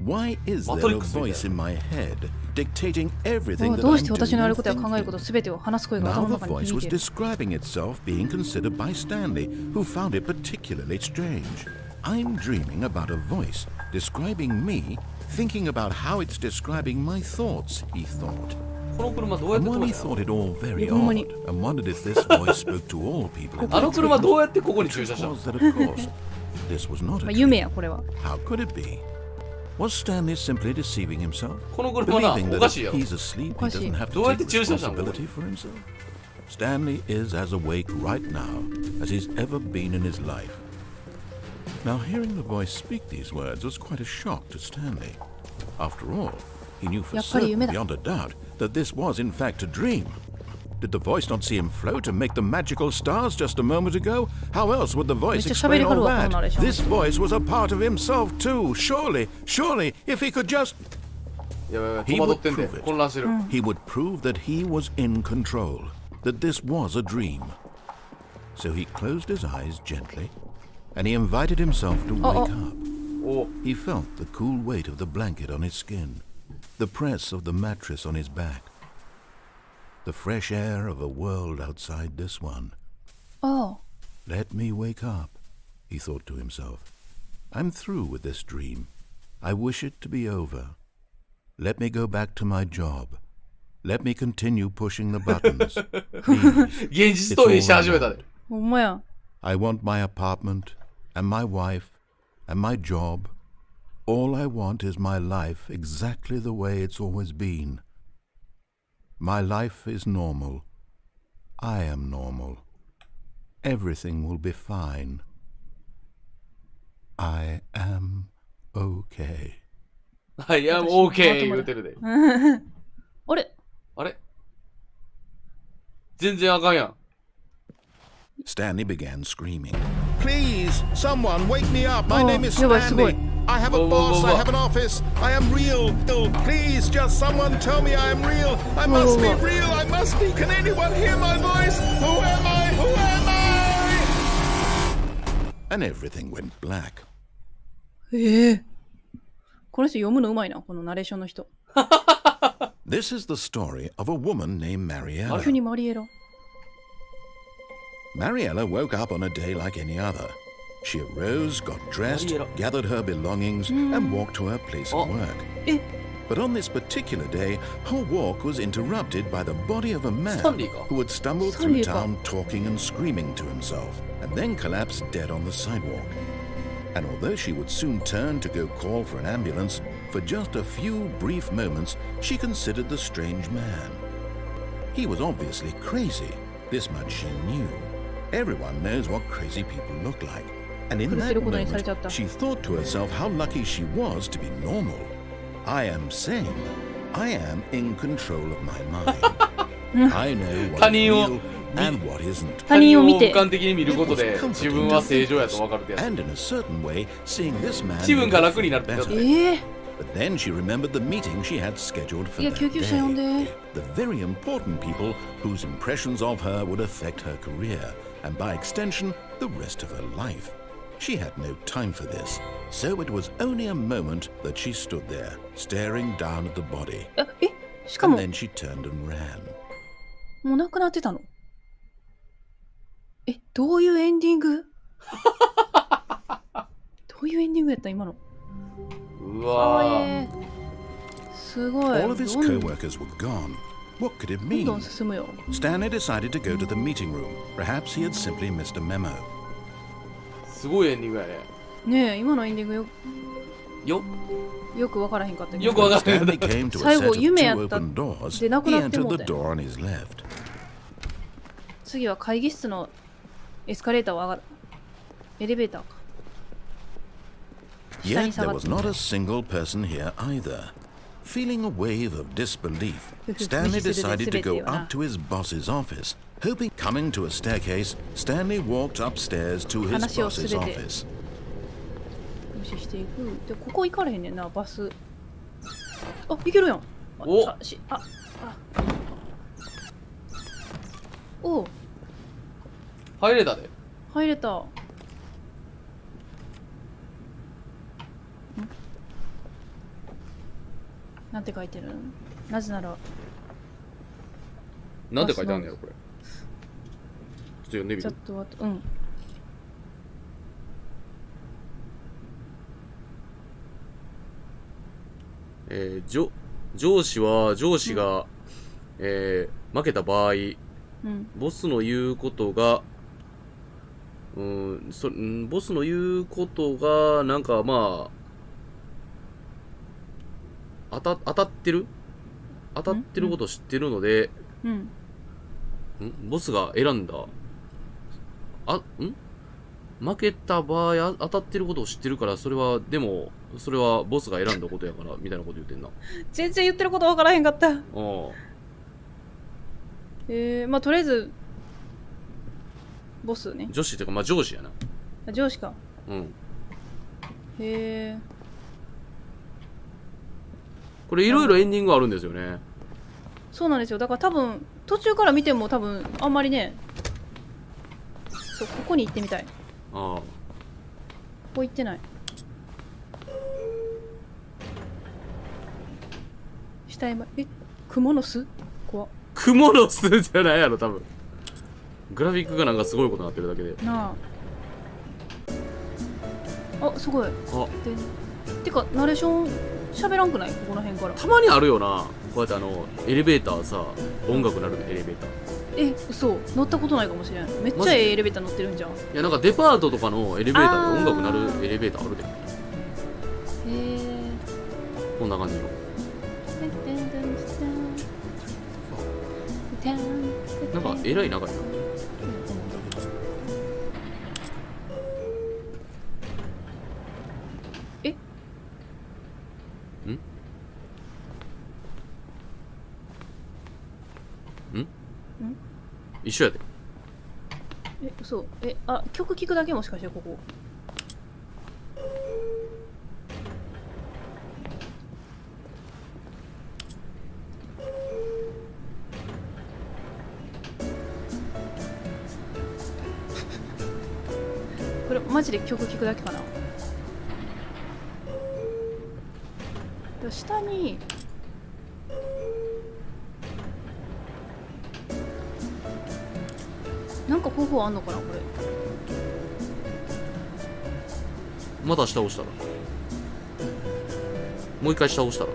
Why is there a voice in my head dictating everything that どう I'm して私のやることや考える doing こと and すべてを話す声が thinking? 頭 Now の the 中に voice 響い was ている。 describing itself being considered by Stanley, who found it particularly strange. I'm dreaming about a voice describing me, thinking about how it's describing my thoughts, he thought. この車どうやっ And て while 止 he めた thought it all very ほんまに。 odd and wondered if this voice spoke to all people, あの車どうやってここに駐車 it したの was that of course this was not まあ a 夢 dream. やこれは。 How could it be? Was Stanley simply deceiving himself? この車な、 Believing お that か if しいやろ。 he's asleep, he doesn't have どう to やって take 駐車したの responsibility for himself? Stanley is as awake right now as he's ever been in his life. Now, hearing the voice speak these words was quite a shock to Stanley. After all, he knew for やっぱり certain, 夢だ。 beyond a doubt, that this was in fact a dream. Did the voice not see him float and make the magical stars just a moment ago? How else would the voice めっちゃ喋 explain りはる all わ、このナレー that? ション。 This voice was a part of himself too. Surely, if he could just... やばいやばい、戸惑ってんで、混乱してる。 He would prove that he was in control, that this was a dream. So he closed his eyes gently, and he invited himself to wake up. お He felt the cool weight of the blanket on his skin, the press of the mattress on his back, the fresh air of a world outside this one. ああ。 Let me wake up, he thought to himself. I'm through with this dream. I wish it to be over. Let me go back to my job. Let me continue pushing the buttons. Please. 現実逃避し始めたで。ほんまや。 I want my apartment and my wife and my job. All I want is my life exactly the way it's always been. My life is normal. I am normal. Everything will be fine. I am okay. はい、いや、OK 言うてるで。あれあれ全然あかんやん。 Stanley began screaming. Please, someone wake me up. My Oh, name is やばい、すごい。 Stanley. I have a Whoa, whoa, boss. whoa, I whoa. have an office. I am real. Please, just someone tell me I am real. I must be real. I must be. Can anyone hear my voice? Who am I? Who am I? And everything went black. この人読むのうまいな、このナレーションの人。 This is the story of a woman named Mariella. 急にマリエラ。 Mariella woke up on a day like any other. She arose, got dressed, Mariella. gathered her belongings, and walked to her place of work. え、 But on this particular day, her walk was interrupted by the body of a man Stanleyか? who had stumbled through Stanleyか? town talking and screaming to himself, and then collapsed dead on the sidewalk. And although she would soon turn to go call for an ambulance, for just a few brief moments, she considered the strange man. He was obviously crazy. This much she knew. Everyone knows what crazy people look like. And in that moment, she thought to herself how lucky she was to be normal. I am sane. I am in control of my mind. I know what is real and what isn't. 他人を見て俯瞰的に見ることで自分は正常やと分かるってやつ。 And in a certain way, seeing this man 気分 made が her 楽に feel なるってやつ。 better. But then she remembered the meeting she had scheduled for いや、 that 救急車呼ん day. で。 The very important people whose impressions of her would affect her career, and by extension, the rest of her life. She had no time for this, so it was only a moment that she stood there, staring down at the body. しか And も、 then she turned and ran. もう亡くなってたの？どういうエンディング？どういうエンディングやった今の？うわー。すごい。 All of his どん co-workers were gone. What could it どん mean? どん進むよ。 Stanley decided to go to the meeting room. Perhaps he had simply missed a memo. すごいエンディングやね。ねえ、今のエンディングよよく分からへんかったけど。よくわからへん Stanley came to a 最 set 後 of 夢や two った open doors. でなく He なって entered もう the たよ。 door on his left. 次は会議室のエスカレーターは上がる。エレベーターか。 Yet there was not a single person here either. Feeling a wave of disbelief, Stanley decided to go up to his boss's office. Hoping coming to a staircase, Stanley walked upstairs to his boss's office. 無視していく。で、ここ行かれへんねんな、バス。あ、行けるやん。おお入れたで。入れた。なんて書いてる？なぜなら。なんて書いてあるんだよ、これ。ちょっと読んでみる。ちょっと待って、うん。上司が、負けた場合、ボスの言うことが、ボスの言うことが、なんかまあ、当たってることを知ってるので、ボスが選んだ、負けた場合、当たってることを知ってるから、それはボスが選んだことやから、みたいなこと言ってんな。全然言ってること分からへんかった。まあとりあえずボスね。女子っていうか、まあ上司やな。上司か。これいろいろエンディングあるんですよね。そうなんですよ。だから多分途中から見ても多分あんまりね。そう、ここに行ってみたい。ここ行ってない。下へクモの巣？怖っ。クモの巣じゃないやろ、多分。グラフィックがなんかすごいことになってるだけで。なあ。あ、すごい。てか、ナレーション喋らんくない？ここら辺から。たまにあるよな。こうやってエレベーターさ、音楽鳴るエレベーター。嘘。乗ったことないかもしれん。めっちゃエレベーター乗ってるんじゃん。いや、なんかデパートとかのエレベーターで音楽鳴るエレベーターあるで。こんな感じの。なんかえらい長いな。一緒やで。そう。曲聴くだけもしかしてここ。これマジで曲聴くだけかな。下になんか方法あんのかなこれ。また下押したら、もう一回下押したら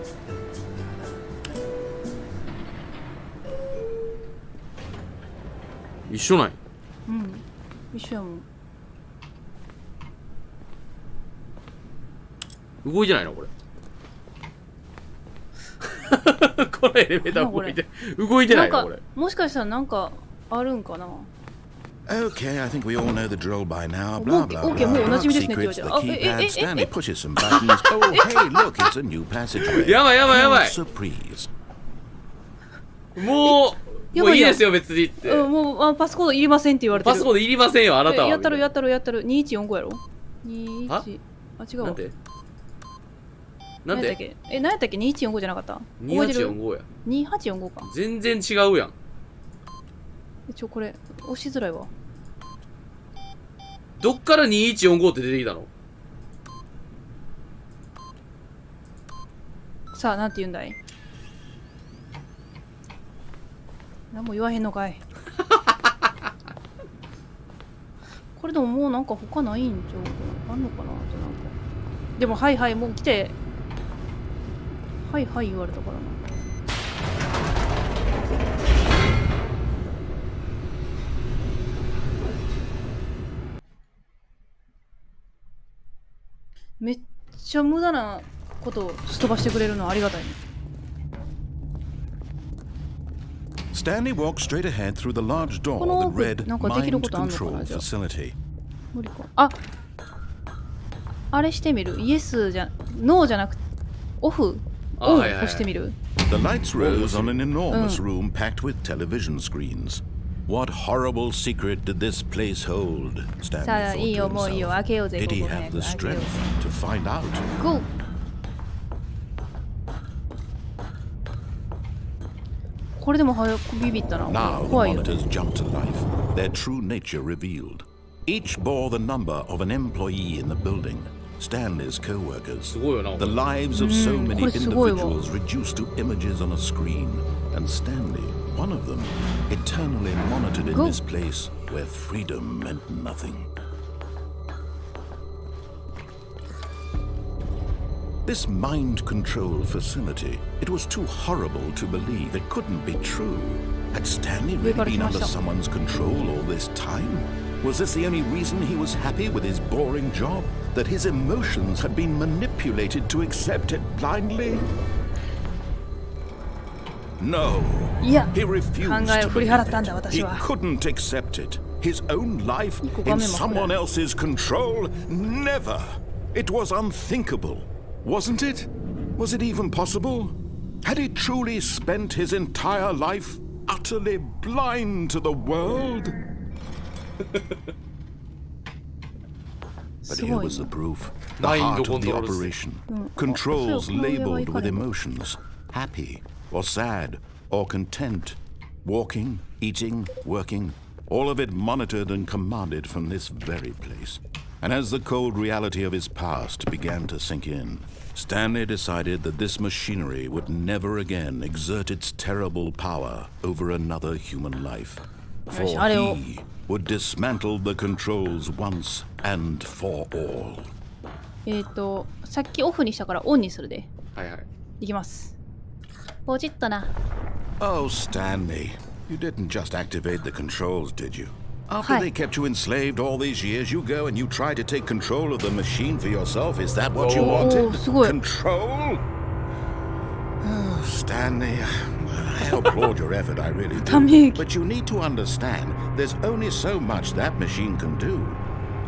一緒ない？一緒やもん。動いてないなこれ。このエレベーター動いてないなこれ。もしかしたらなんかあるんかな。Okay, I think we all know the drill by now. Blah blah blah. もうおなじみですね。 Secrets, the keypad. Stanley pushes some buttons. Oh, hey, look, it's a new passageway. やばい。Surprise. もういいですよ別にって。もうパスコードいりませんって言われてる。パスコードいりませんよあなたは。やったる。2145やろ。21。違うわ。なんで？何やったっけ？2145じゃなかった？ 2845や。2845か。全然違うやん。これ押しづらいわ。どっから2145って出てきたの？さあ、なんて言うんだい？何も言わへんのかい。これでももうなんか他ないんちゃう？あんのかな？でもはいもう来て。はい言われたからな。めっちゃ無駄なことをすっ飛ばしてくれるのはありがたいね。Stanley walked straight ahead through the large door この that 奥 read なんかできる Mind ことあんのかな Control じゃあ Facility. 無理か。あ、あれしてみる。イエスじゃ、ノーじゃなくて、オフ、オン押してみる。The lights rose on an enormous room packed with television screens. What horrible secret did this place hold? Stanley さあ、 thought いい to よ、もういいよ。開けよう himself. ぜ、 Did こ he こ have 早 the く開けよう strength ぜ。 to find out? Go! これでも早くビビったな。 Now the 怖いよ。 monitors jumped to life, their true nature revealed. Each bore the number of an employee in the building, Stanley's co-workers. すごいよな。 The lives of so many これすごいわ。 individuals reduced to images on a screen, and Stanley, one of them, eternally monitored in Go. this place where freedom meant nothing. This mind control facility, it was too horrible to believe. It couldn't be true. Had Stanley really been under someone's control all this time? Was this the only reason he was happy with his boring job? That his emotions had been manipulated to accept it blindly? No. いや、 He refused 考えを to 振り believe 払ったんだ、 it. 私 He は。 couldn't accept it. His own life 一個画 in 面もこれ。 someone else's control? Never. It was unthinkable. Wasn't it? Was it even possible? Had he truly spent his entire life utterly blind to the world? But here was the proof. The heart of the operation. Controls labeled with emotions. Happy or sad or content. Walking, eating, working. All of it monitored and commanded from this very place. And as the cold reality of his past began to sink in, Stanley decided that this machinery would never again exert its terrible power over another human life. For he would dismantle the controls once and for all. さっきオフにしたからオンにするで。はいはい。いきます。ポチッとな。 Oh, Stanley, you didn't just activate the controls, did you? After they kept you enslaved all these years, you go and you try to take control of the machine for yourself. Is that what you wanted? すごい。 Control? Oh, Stanley, I applaud your effort, I really ため do. 息。 But you need to understand, there's only so much that machine can do.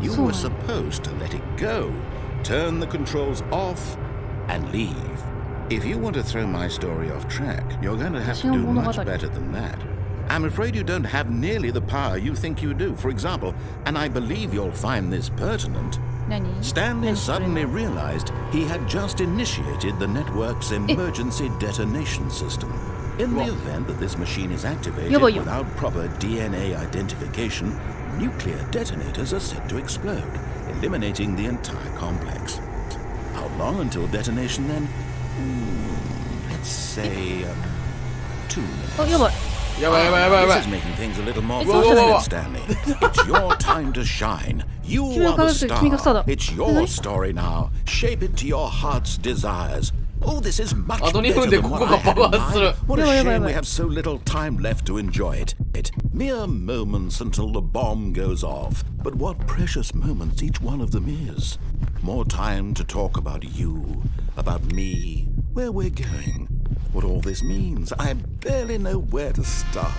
You were supposed to let it go, turn the controls off, and leave. If you want to throw my story off track, you're going to have to do much better than that. I'm afraid you don't have nearly the power you think you do. For example, and I believe you'll find this pertinent, 何 Stanley 何それ suddenly realized he had just initiated the network's emergency detonation system. In the event that this machine is activated やばいよ。 without proper DNA identification, nuclear detonators are set to explode, eliminating the entire complex. How long until detonation then? Let's say 2 minutes. あ、やばい。 This is making things a little more complicated, Stanley. It's your time to shine. You are the star. It's your story now. Shape it to your heart's desires. Oh, this is much better than what I had in mind. What a shame we have so little time left to enjoy it. Mere moments until the bomb goes off. But what precious moments each one of them is. More time to talk about you, about me, where we're going. What all this means, I barely know where to start.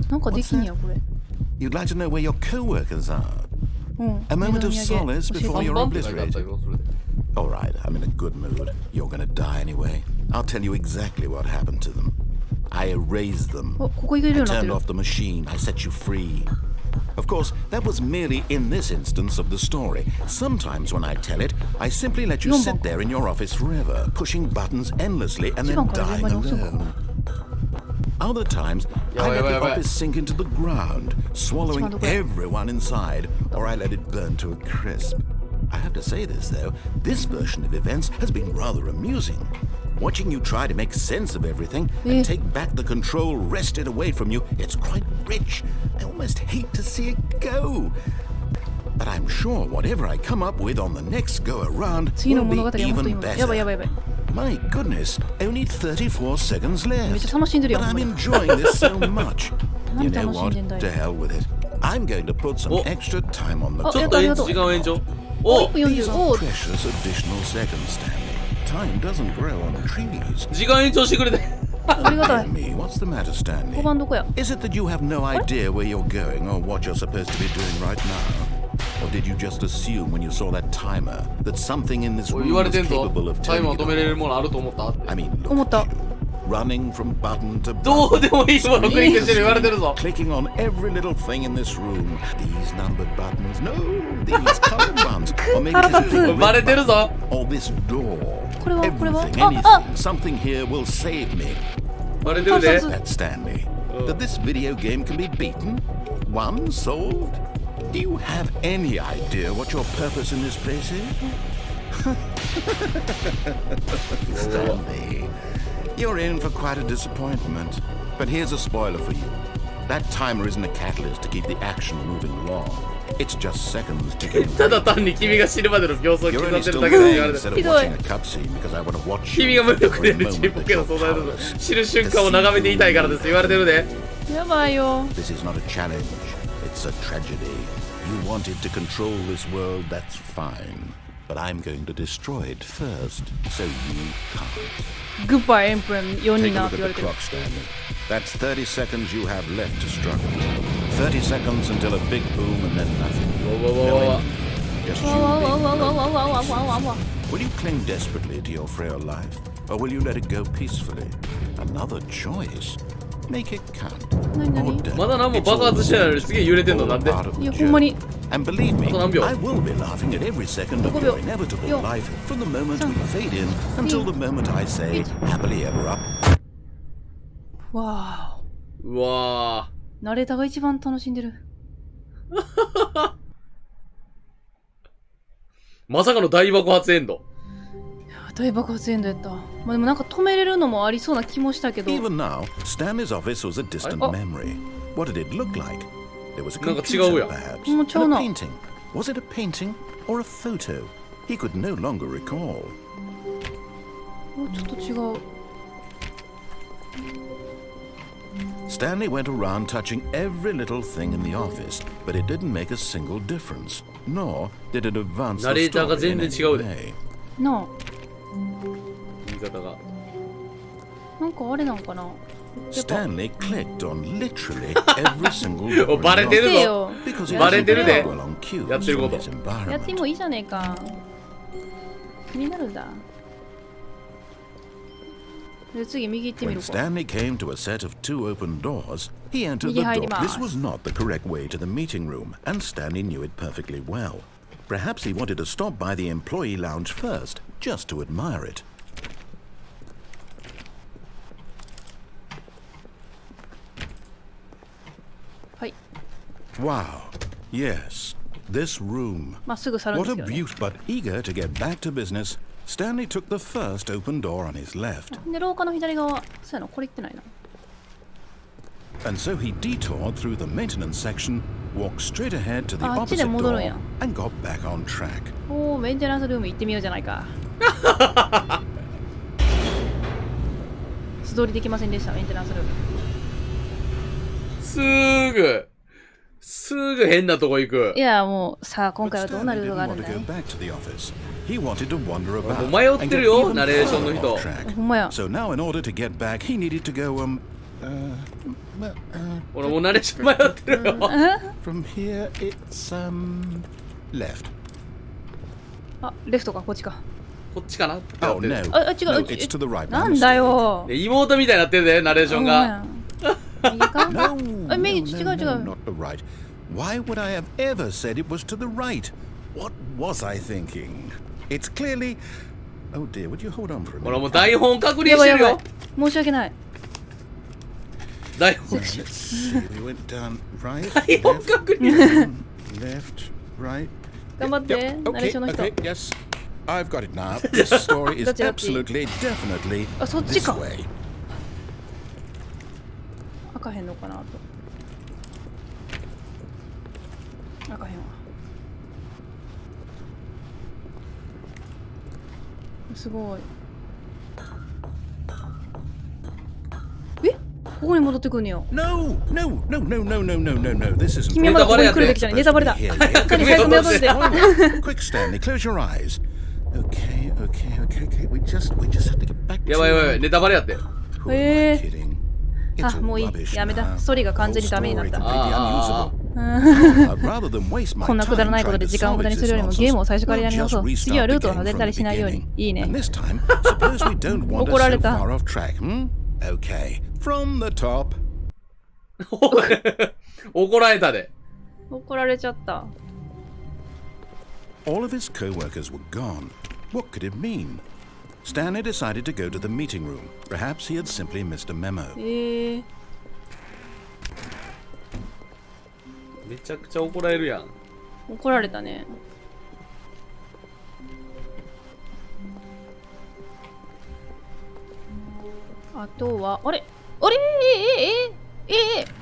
なんかできんや、これ。 You'd like to know where your co-workers are? うん。 A moment of solace 教えて before you're バンってなかった obliterated. よ、それで。 All right, I'm in a good mood. You're gonna die anyway. I'll tell you exactly what happened to them. I erased them. お、ここ行ける I ようになって turned る。 off the machine. I set you free. Of course, that was merely in this instance of the story. Sometimes when I tell it, I simply let you sit there in your office forever, pushing buttons endlessly and then dying alone. Other times, I let the office sink into the ground, swallowing everyone inside, or I let it burn to a crisp. I have to say this, though, this version of events has been rather amusing. Watching you try to make sense of everything and take back the control wrested away from you, it's quite rich. I almost hate to see it go. But I'm sure whatever I come up with on the next go-around 次の will 物語 be はもっといい even もの。やばいやばい better. やばい。 My goodness, only 34 seconds めっ left. ちゃ楽しんでるや But ん。ほ I'm んまに enjoying this so much. You 何 know 楽しん what? でんだ To よ。 hell with it. I'm going to put some Oh. extra time on the あ、ちょっありがとう。と時間延長。お、お、 1分40。These are お、 precious additional seconds, Stanley. Time doesn't grow on trees. 時間延長してくれて。ありがたい。 Me, what's the matter, 5 Stanley? 番どこや？ Is it that you have no idea where you're going or what you're supposed to be doing right now? Or did you just assume when you saw that timer that something in this おい room 言われ was てんぞ capable of タイ turning マー it 止めれ on? るものあると思った I mean, look 思った。 at you, running from button to ど button, うでもいいものクリックしてる言われてるぞ clicking on every little thing in this room. These numbered buttons, no, these colored ones. Or maybe this blue バレてるぞ or this door. これは Everything, あ、 anything, something here will save me. バレてるで That's Stanley. That this video game can be beaten? Won? Solved? Do you have any idea what your purpose in this place is? Stanley, you're in for quite a disappointment. But here's a spoiler for you. That timer isn't a catalyst to keep the action moving along. It's just seconds ticking. ただ単に君が死ぬまでの競争を You're 刻ん only でる still だけで言われ moving て instead る of watching a cutscene because I want to watch 君 you が無力で every るちっ moment ぽ that け you're な素材だと powerless. 死ぬ瞬間を眺めていたいからです言われてるでやばいよ。 This is not a challenge, it's a tragedy. You wanted to control this world, that's fine. But I'm going to destroy it first, so you can't. グッバイエンプレン4 Take 人 a なっ look て at 言わ the れてる。 clock, Stanley. That's 30 seconds you have left to struggle. 30 seconds until a big boom and then nothing. わわわわわ Just you わわわ being わわ alone. わわわわわ。 Will you cling desperately to your frail life, or will you let it go peacefully? Another choice. Make it count. 何 Or 何？ don't. まだ何も爆発してないのにすげえ揺れてんのなんで All part of い the やほんま journey. に。 And believe me, あと何秒 I will be laughing at every second of 5 your 秒 inevitable 4 life from the moment we 3 fade in until the moment I say happily ever up. わーうわお。ナレーターが一番楽しんでる。ーまさかの大爆発エンド大爆発エンドやった。まあでもなんか止めれるのもありそうな気もしたけど。 Even now, Stanley's office was a distant Oh. memory. What did it look like? There was a なんか computer, 違うやん。 perhaps, もうちゃう and な。 a painting. Was it a painting or a photo? He could no longer recall. もうちょっと違う。 Stanley went around touching every little thing in the office, but it didn't make a single difference, nor did it advance the ナレーターが story in 全 any 然違うで way. なあ。言い方がなんかあれなんかな。やっぱ Stanley clicked on literally every single door おバレ in て the るぞせよ。 because he バレてるで was well on cues やってるこ from と his やって environment. もいいじゃねえか。気になるんだ。で次右行ってみ When るか。 Stanley came to a set of 2 open doors, he entered the 右入り door. ます This was not the correct way to the meeting room, and Stanley knew it perfectly well. Perhaps he wanted to stop by the employee lounge first, just to admire it. はい。 Wow. Yes, this room. まっすぐ去るんで What す a けど、ね。 beaut, but eager to get back to business, Stanley took the first open door on his left. で廊下の左側。そうやな、これ行ってないな。 And so he detoured through the maintenance section, walked straight ahead to the あっちで opposite 戻るん door, や。 and got back on track. おー、メンテナンスルーム行ってみようじゃないか。素通りできませんでした、メンテナンスルーム。すぐ変なとこ行くいや、もう、さあ、今 But 回はどうな Stanley ること didn't がある want ん to だい go back to the office. He wanted to wander も about う迷っ and て get るよ even ナレーション further の人 off track. ほんまや。 So now, in order to get back, he needed to go俺もうナレーション迷ってるよ from here. It's left. あ、レフトか、こっちか。こっちかなってなっ Oh てる no, あ、違 no, う、 it's to the right. なんだよ。で妹みたいになってるでナレーションが右か No, あ、右、 no, 違う no, 違 no, う。 not the right. Why would I have ever said it was to the right? What was I thinking? It's clearly. Oh dear, would you hold on for a ほらもう minute? 台本確認やばいやばいしてるよ。申し訳ない。台本 Let's see. We went down right, 台本 left, 確認 left, right. 頑張って、 Yep, ナレー okay, ションの人。 okay, yes. I've got it now. This story is どっちどっち absolutely, definitely あ、そっち this か。 way. 開かへんのかなと。開かへんわ。すごい。え、ここに戻ってくんねよ。 No, no, no, no, no, no, no, no, no. This isn't. 君はまだここに来るべきじゃない。ネタバレだ。Here, 早く目を閉じて。 Quick, Stanley, close your eyes. Okay, okay, okay, okay. We just have to get back. やばいやばいやばいネタバレやって Who am I kidding? It's あ、 all もういい。 rubbish やめた。 now. ストーリーが The 完 whole 全にダメになっ story た。 completely unusable. Rather than waste my こんなくだら time ないこと trying で to 時間を無駄 salvage にする this よりもゲームを最初 nonsense, からや we'll り直 just そう。次は restart ル the ートを game 外れ from た the りしないように。 beginning. いいね。And。this time, suppose we don't wander 怒られ so た。 far off track, hmm? Okay, from the top. 怒られたで。怒られちゃった。All of his co-workers were gone. What could it mean? Stanley decided to go to the meeting room. Perhaps he had simply missed a memo. めちゃくちゃ怒られるやん。怒られたね。あとは、あれあれ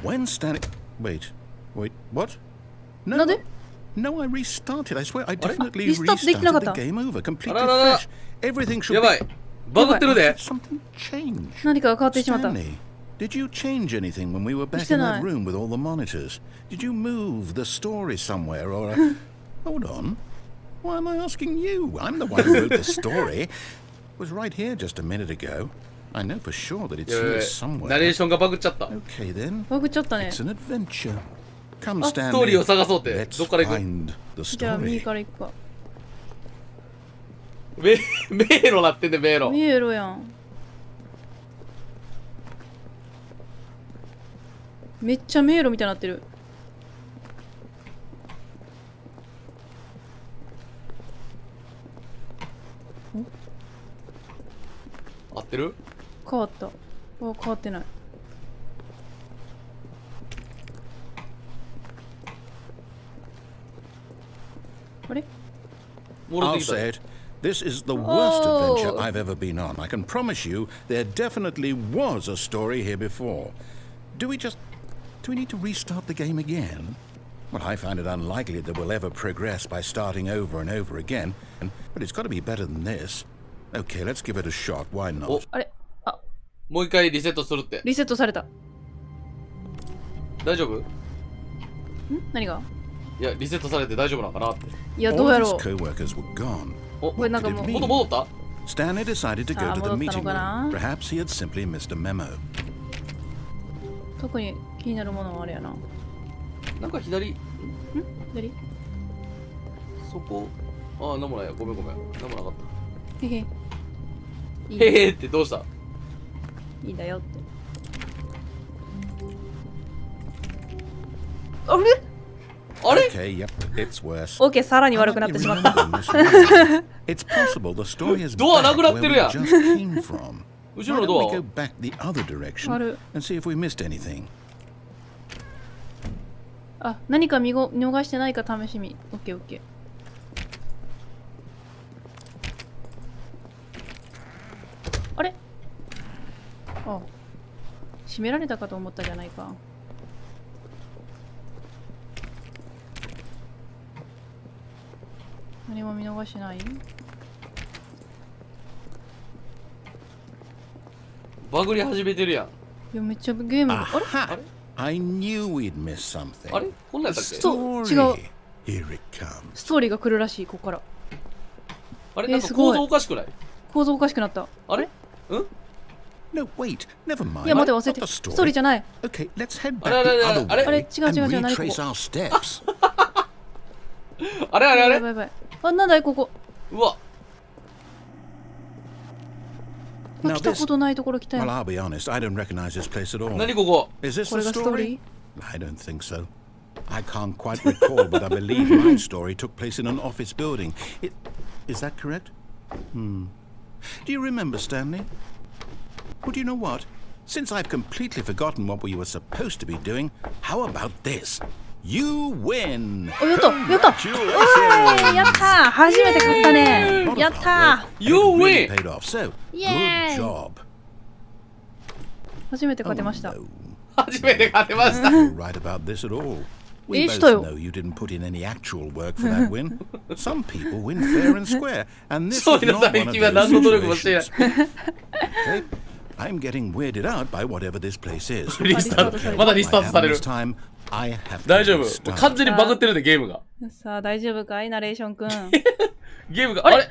When Stanley... Wait, what? なんで No, I restarted. I swear I definitely リスタートできなかっ restarted た。 the game over, completely あららら。 fresh. Everything should やばい。バグってるで。 Something changed. 何かが変わってしまった。 Stanley, did you change anything when we were back して in ない。 that room with all the monitors? Did you move the story somewhere or... Hold on. Why am I asking you? I'm the one who wrote the story. It was right here just a minute ago. I know for sure that it's やばい here ナ somewhere. レーションがバグっちゃった。 Okay then. バグっちゃったね。 It's an adventure. Come, ストーリー Stanley. を探そうって。 Let's どっから行く？ find the じゃあ右 story. から行くか。迷路なってんで、迷路。見えろやん。めっちゃ迷路みたいになってる。合ってる？変わった。あ、変わってない。あれ 戻っ I'll てきた。 say it. This is the worst Oh. adventure I've ever been on. I can promise you there definitely was a story here before. Do we need to restart the game again? Well, I find it unlikely that we'll ever progress by starting over and over again. But it's got to be better than this. Okay, let's give it a shot. Why not? あれあ、もう一回リセットするって。リセットされた。ん大丈夫？何がいや、リセットされて大丈夫なのかなって。いや、 All どうや of ろ his う。 co-workers were gone. お、これなんかもう What could it 戻 mean? った？ Stanley decided to go to the 戻ったの meeting かな？ room. Perhaps he had simply missed a memo. 特に気になるものはあれやな。なんか左、左そこ。ああ、なんもないや。ごめんごめん。なんもなかっへへ。いた。いへへってどうした？いいんだよって。あれあれ？ Okay, yep, it's worse. オーケー、さらに悪くなってしまった。 It's possible the story is ドア back なくなっ where てる we やん。 just came from. 後 Why ろの don't ドア we を go back the other direction ある。 and see if we missed anything? あ、何か見逃してないか試し見。オッケーオッケー。あれあ、閉められたかと思ったじゃないか。何も見逃してない？バグり始めてるやん。いや、めっちゃゲームが。あれ Aha! I knew we'd missed something. あれ？こんなんやったっけ？そう違う。 Here it comes. ストーリーが来るらしい、ここから。あれ？なんかすごい構造おかしくない？構造おかしくなった。あれ？うん？ No, wait, never mind. いや、待って、忘れ Not て。 the ストーリーじゃない。 Okay, let's head back あれあれ the あれ other あれ？ あれ way 違う and 違う違う、何こ retrace こ。 our steps. あれあれあれ？やばいやばいやばい。あ、なんだい、ここ。うわ。Now 来た this, ことないところ来た well, よ。 I'll be honest, I don't recognize this place at all. 何ここ？ Is this これ the がストーリ story? ー I don't think so. I can't quite recall, but I believe my story took place in an office building. Is that correct? Do you remember, Stanley? Well, do you know what? Since I've completely forgotten what we were supposed to be doing, how about this? You win! お、やったやったおい、やったー、初めて勝ったね。やったー。 You But it really win! paid off, so Yay! good job. 初めて勝てました。 No, 初めて勝てました。 you're right about this at all. We したよ。 both know you didn't put in any actual work for that win. Some people win fair and square, and this 勝 was 利の not ため one に of 君は those 何の努力もしていない。 situations. Okay, I'm getting weirded out by whatever this place is. リスタート。まだリスタートされる This。time, I have to 大丈夫。 restart. 完全にバグってるでゲームが。さあ、大丈夫かいナレーションくん。ゲームが、あれ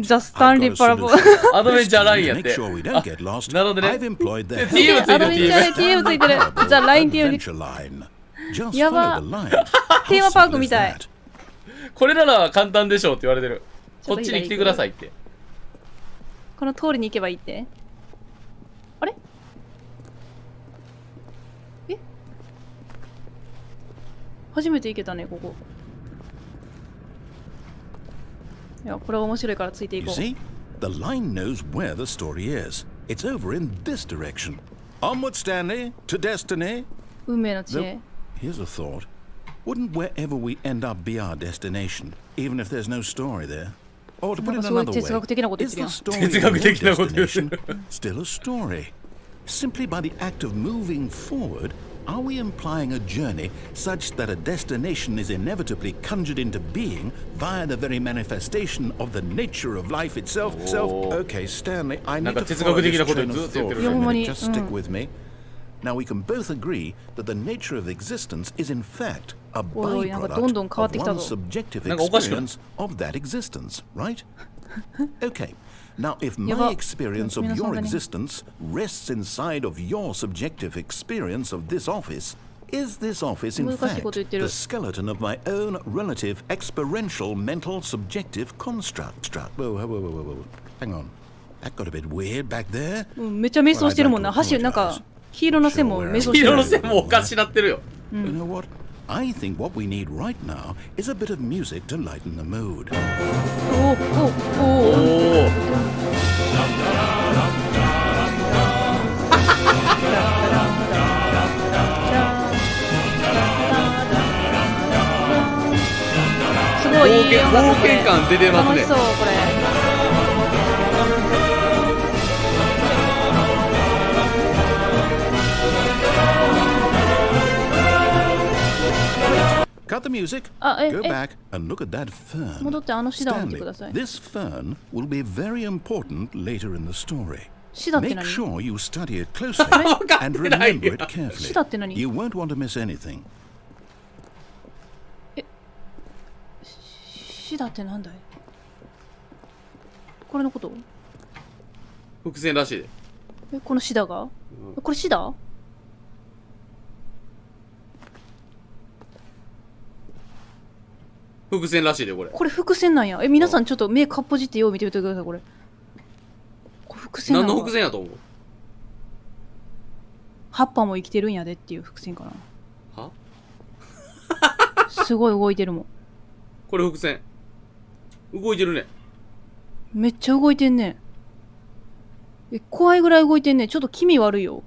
ザ・スタンリー・パラボアドベンチャーラインやって。なるほどね。TM ついてる、TM ついてる。ザ・ライン TM。やば。テーマパークみたい。これなら簡単でしょうって言われてる。こっちに来てくださいって。この通りに行けばいいって。あれ初めて行けたね、ここ。いや、これは面白いからついていこう。The line knows where the story is. It's over in this direction. Onward, Stanley, to destiny. 運命の知恵。Here's a thought. Wouldn't wherever we end up be our destination, even if there's no story there? Or to put it another way, is the story of your destination still a story? Simply by the act of moving forward, are we implying a journey such that a destination is inevitably conjured into being via the very manifestation of the nature of life itself? Okay, Stanley, I need to follow this train of thought for a minute. Just stick with me. Now we can both agree that the nature of existence is in fact a byproduct of one's subjective experience of that existence, right? Okay. Now, if my experience of your existence rests inside of your subjective experience of this office, is this office in fact the skeleton of my own relative experiential mental subjective construct? Whoa. Hang on. That got a bit weird back there. めっちゃ迷走してるもんな。なんか黄色の線も迷走してる。黄色の線もおかしなってるよ。You know what? I think what we need right now is a bit of music to lighten the mood. すごいいい音楽。冒険感出てますね。楽しそうこれ。Cut the music. Go back and look at that fern. 戻ってあのシダを見てください。 This fern will be very important later in the story. シダって何？ Make sure you study it closely and remember it carefully. シダって何？ You won't want to miss anything. シダってなんだい？これのこと？伏線らしいで。このシダが？これシダ？伏線らしいでこれ。これ伏線なんや。皆さんちょっと目かっぽじってよう見てみてくださいこれ。これ伏線なの？何の伏線やと思う？葉っぱも生きてるんやでっていう伏線かな。は？すごい動いてるもん。これ伏線。動いてるね。めっちゃ動いてんね。怖いぐらい動いてんね。ちょっと気味悪いよ。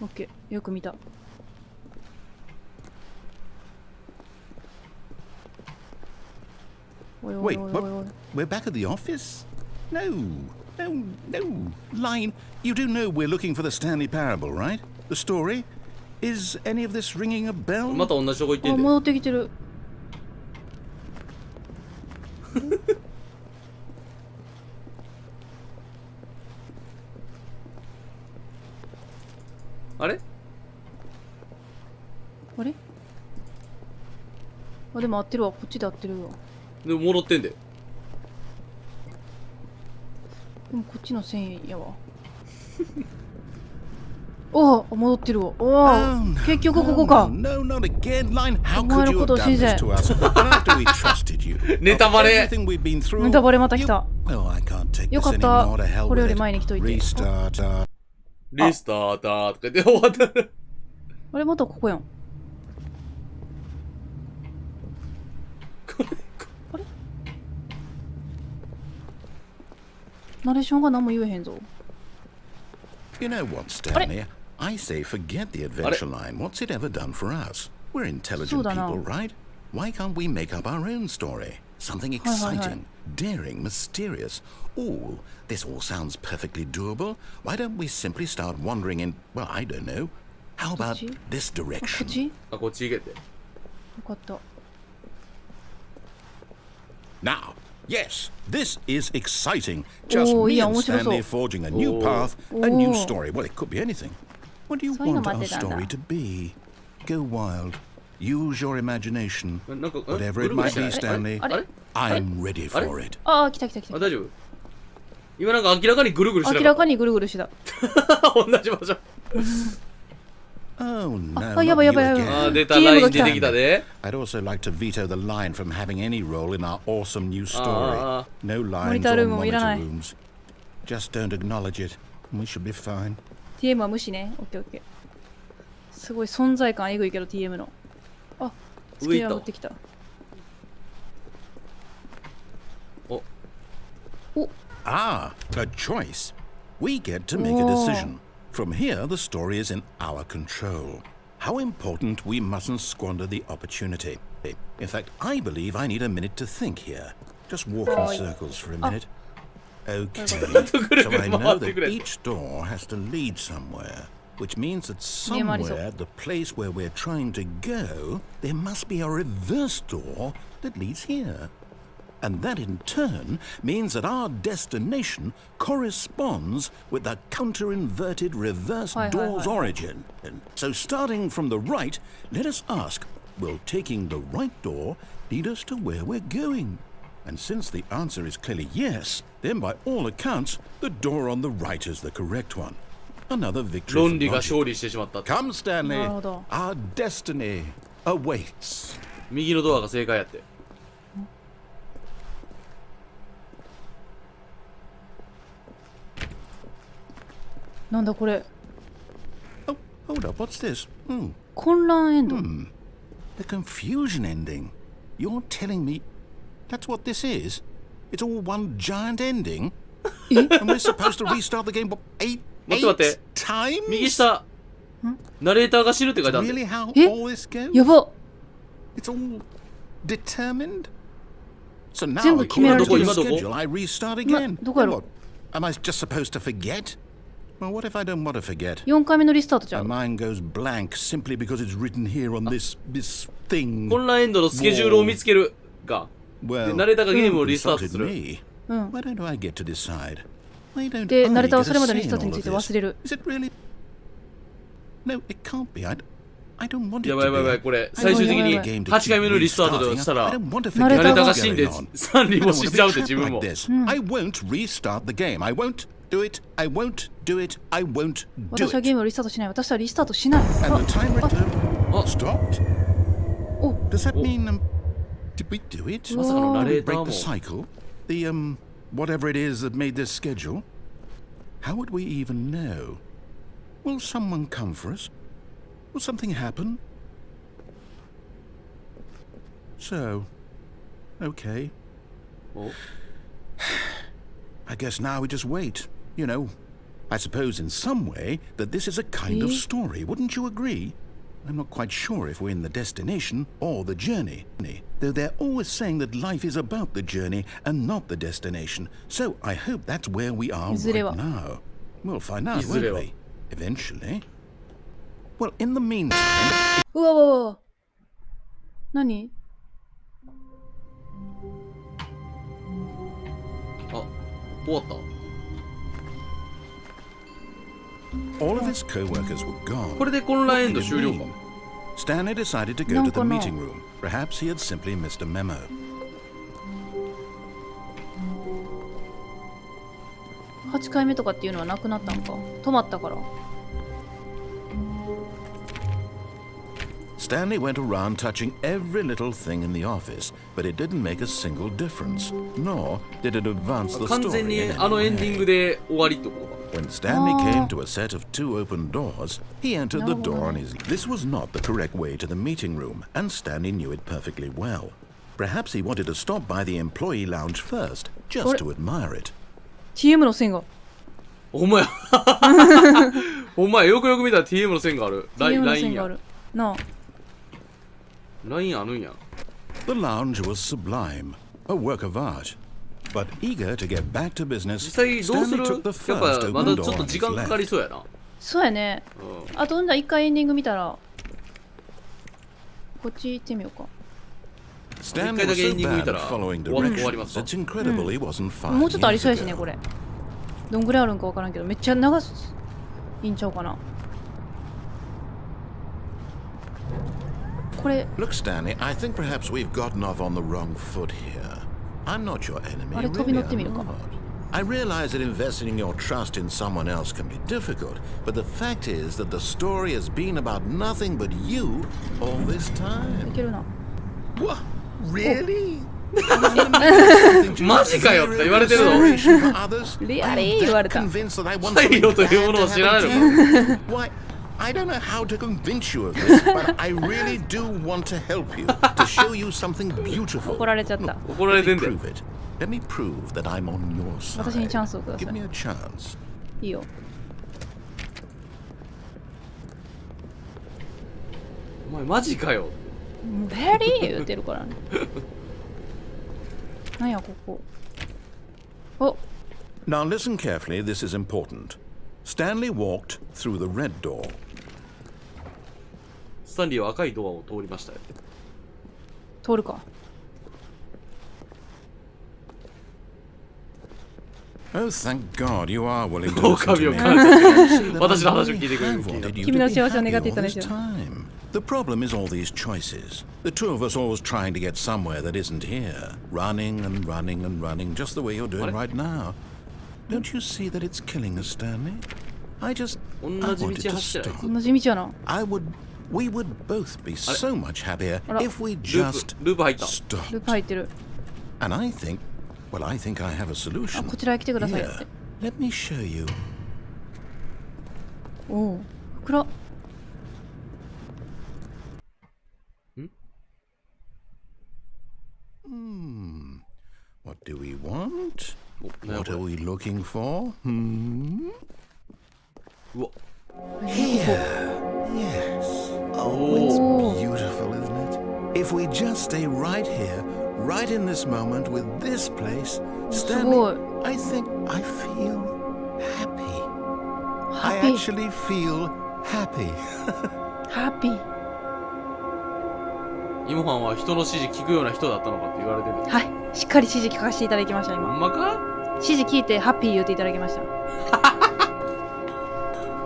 オッケー、よく見た。Wait, we're back at the office? No. Line, you do know we're looking for the Stanley Parable, right? The story? Is any of this ringing a bell? また同じとこ行ってんで。戻ってきてる。あれ？あれ？でも合ってるわ。こっちで合ってるわ。でも戻ってんで。でもこっちの線やわ。おお、戻ってるわ。おお、結局ここか。お前のことを信じて。ネタバレ。ネタバレまた来た。よかった。これより前に来といて。リスターターとか言って終わった。あれまたここやん。あれ？ナレーションが何も言えへんぞ。You know what, Stanley? I say forget the adventure line. What's it ever done for us? We're intelligent people, right? Why can't we make up our own story? Something exciting, daring, mysterious. Oh, this all sounds perfectly doable. Why don't we simply start wandering in, well, I don't know. How about this direction? こっち行けて。よかった。Now, yes, this is exciting. Just me and Stanley forging a new path, a new story. Well, it could be anything. What do you want our story to be? Go wild. Use your imagination. なんか Whatever it might be, Stanley. あれ I'm ready for it. ああ、来た来た来た。大丈夫？今なんか明らかにぐるぐるしてなかった。明らかにぐるぐるしてた。同じ場所。Oh no. あ、やばいやばいやばい。あー出た、ライン出てきたで。 I'd also like to veto the line from having any role in our awesome new story. No lines Monitor or room もいらない。 monitor rooms. Just don't acknowledge it, and we should be fine. TM は無視ね。オッケーオッケー。すごい存在感えぐいけど TM の。あ、月には持ってきた。お。お。Ah, a choice. We get to make a decision. From here, the story is in our control. How important we mustn't squander the opportunity. In fact, I believe I need a minute to think here. Just walk in circles for a minute. Okay, so I know that each door has to lead somewhere, which means that somewhere, the place where we're trying to go, there must be a reverse door that leads here. And that in turn means that our destination corresponds with the counter-inverted reverse door's origin. And so starting from the right, let us ask, will taking the right door lead us to where we're going? And since the answer is clearly yes, then by all accounts, the door on the right is the correct one. Another victory for 論理が logic. 勝利してしまった。 Come, Stanley. なるほど。 Our destiny awaits. 右のドアが正解やって。なんだこれ。 Oh, hold up. What's this? 混乱エンド。 The confusion ending. You're telling me that's what this is? It's all one giant ending? And we're supposed to restart the game what, eight 待って。 times? 右下。ナレーターが死ぬって書いてあるん Really だよ。 how all this goes? やば。 It's all determined? So now 全部決められ according て to る。 the schedule, I restart again. どこやろ What? Am I just supposed to forget? Well, what if I don't want to forget? 4回目のリスタートちゃ My う。 mind goes blank simply because it's written here on this thing. 混乱エンドのスケジュールを見つけるが。で、 Well, ナレーターがゲームを who リスタート consulted する。 me? Why don't I get to decide? Why don't で、 I ナレーターは get それま a での say リスター in トに all つい of て this? 忘れる。 Is it really? No, it can't be. I don't want it や to ばいやばいやばい、 be. これ、最終的に8回目のリスタートでしたら、 I don't want to ナレ forget ーターナレーターが what's 死んで going on. サンリ I も don't 死 want ん to じゃう be って自 trapped 分 like も。 this. I won't restart the game. I won't do it. I won't do it. I won't do 私は it. ゲームをリスタートしない。私はリスタートしない。 And the time return stopped. お、 Does that mean did we do it? まさかのナレータ Break ー the も。 cycle? The whatever it is that made this schedule? How would we even know? Will someone come for us? Will something happen? So, okay. お I guess now we just wait. You know, I suppose in some way that this is a kind of story. Wouldn't you agree? I'm not quite sure if we're in the destination or the journey. Though they're always saying that life is about the journey and not the destination. So I hope that's where we are いずれは。 right now. We'll find out, いずれ won't は。 we? Eventually. Well, in the meantime, うわうわうわ。何？あ、終わった。 all of his co-workers were gone. これで混乱エンド終了か。 Stanley decided to go to the meeting room. Perhaps he had simply missed a memo. 8回目とかっていうのはなくなったんか。止まったから。 Stanley went around touching every little thing in the office, but it didn't make a single difference, nor did it advance the 完全 story に in あの any エンディン way. グで終わりってことか。 When Stanley came to a set of 2 open doors, he entered the door on his... This was not the correct way to the meeting room, and Stanley knew it perfectly well. Perhaps he wanted to stop by the employee lounge first, just to admire it. TM の線が。ほんまや。ほんまや、よくよく見たら TM の線がある。ラ TM のインや。線がある。なあ。ラインあるんや。 The lounge was sublime, a work of art. But eager to get back to business, 実際どうす Stanley る？ took the や first っぱ open まだ door ちょっと on 時 his 間かかり left. そうやな。そうやね。うん。あとじゃあ一回エンディング見たら、こっち行ってみようか。 Stanley was so bad at following directions, it's incredible he wasn't もう 5ちょっとあり years そうやしね、こ ago. れ。どんぐらいあるんかわからんけど、めっちゃ長いんちゃうかな。これ Look, Stanley, I think perhaps we've gotten off on the wrong foot here. I'm not your enemy. あれ飛び Really, 乗ってみる I'm か。 not. I realize that investing in your trust in someone else can be difficult, but the fact is that the story has been about nothing but you all this い time. けるな。 What? Really? マジかよって言われてるの。リアリー言われた。配慮というものを知らないのか。 Why? I don't know how to convince you of this, but I really do want to help you, to show you something beautiful. 怒られちゃった。怒られ Let て me んだよ。 prove it. Let me prove that I'm on your 私にチャン side. スをくださ Give me い。 a chance. いいよ。お前マジかよ。ベリー言うてるからね。なんやここ。お、 Now listen carefully, this is important. Stanley walked through the red door. スタンリーは赤いドアを通りましたよ。通るか。 Oh, thank God you are willing to 狼 listen を to 感 me. じて私の話を聞いてくれ I've る気になっ wanted you 君 to の be 幸せを happy 願っていた all んです this よ。 time. The problem is all these choices. The two of us always trying to get somewhere that isn't here. Running and running and running, just the way you're doing What? right now. Don't you see that it's killing us, Stanley? I同じ wanted 道 to 走ってるあい stop. つ。同じ道やな。 We would both be so much happier if we ル just ープ入った。 stopped. ループ入ってる。 And I think I have a あ、 solution. こちらへ来てくださいよっ Here, て。 let me show you. おお、暗。 What do we want? お、なんや What こ are れ。 we looking for? うわ。 Yes. Oh, it's beautiful, isn't it? If we just stay right here, right in this moment with this place, Stanley, I think I feel happy. I Happy. actually feel happy. ハッピー。イモハンは人の指示聞くような人だったのかって言われてる。はい。しっかり指示聞かせていただきました、ほ今。んまか？指示聞いてハッピー言っていただきました。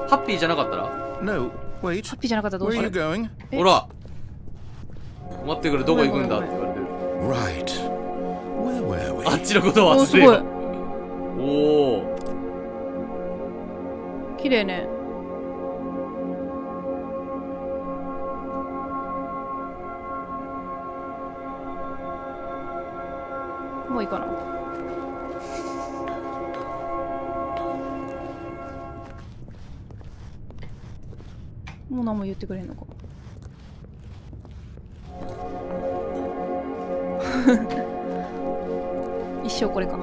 ハッピーじゃなかったら？ No, wait. ハッピーじゃなかったらどう Where し are よ you う。 going? ほら。待ってくれ、どこ行くんだって言われてる。 Right. Where were we? あっちのことはお、すごい忘れよ。。おお。綺麗ね。もういいかな。もう何も言ってくれへんのか。一生これか。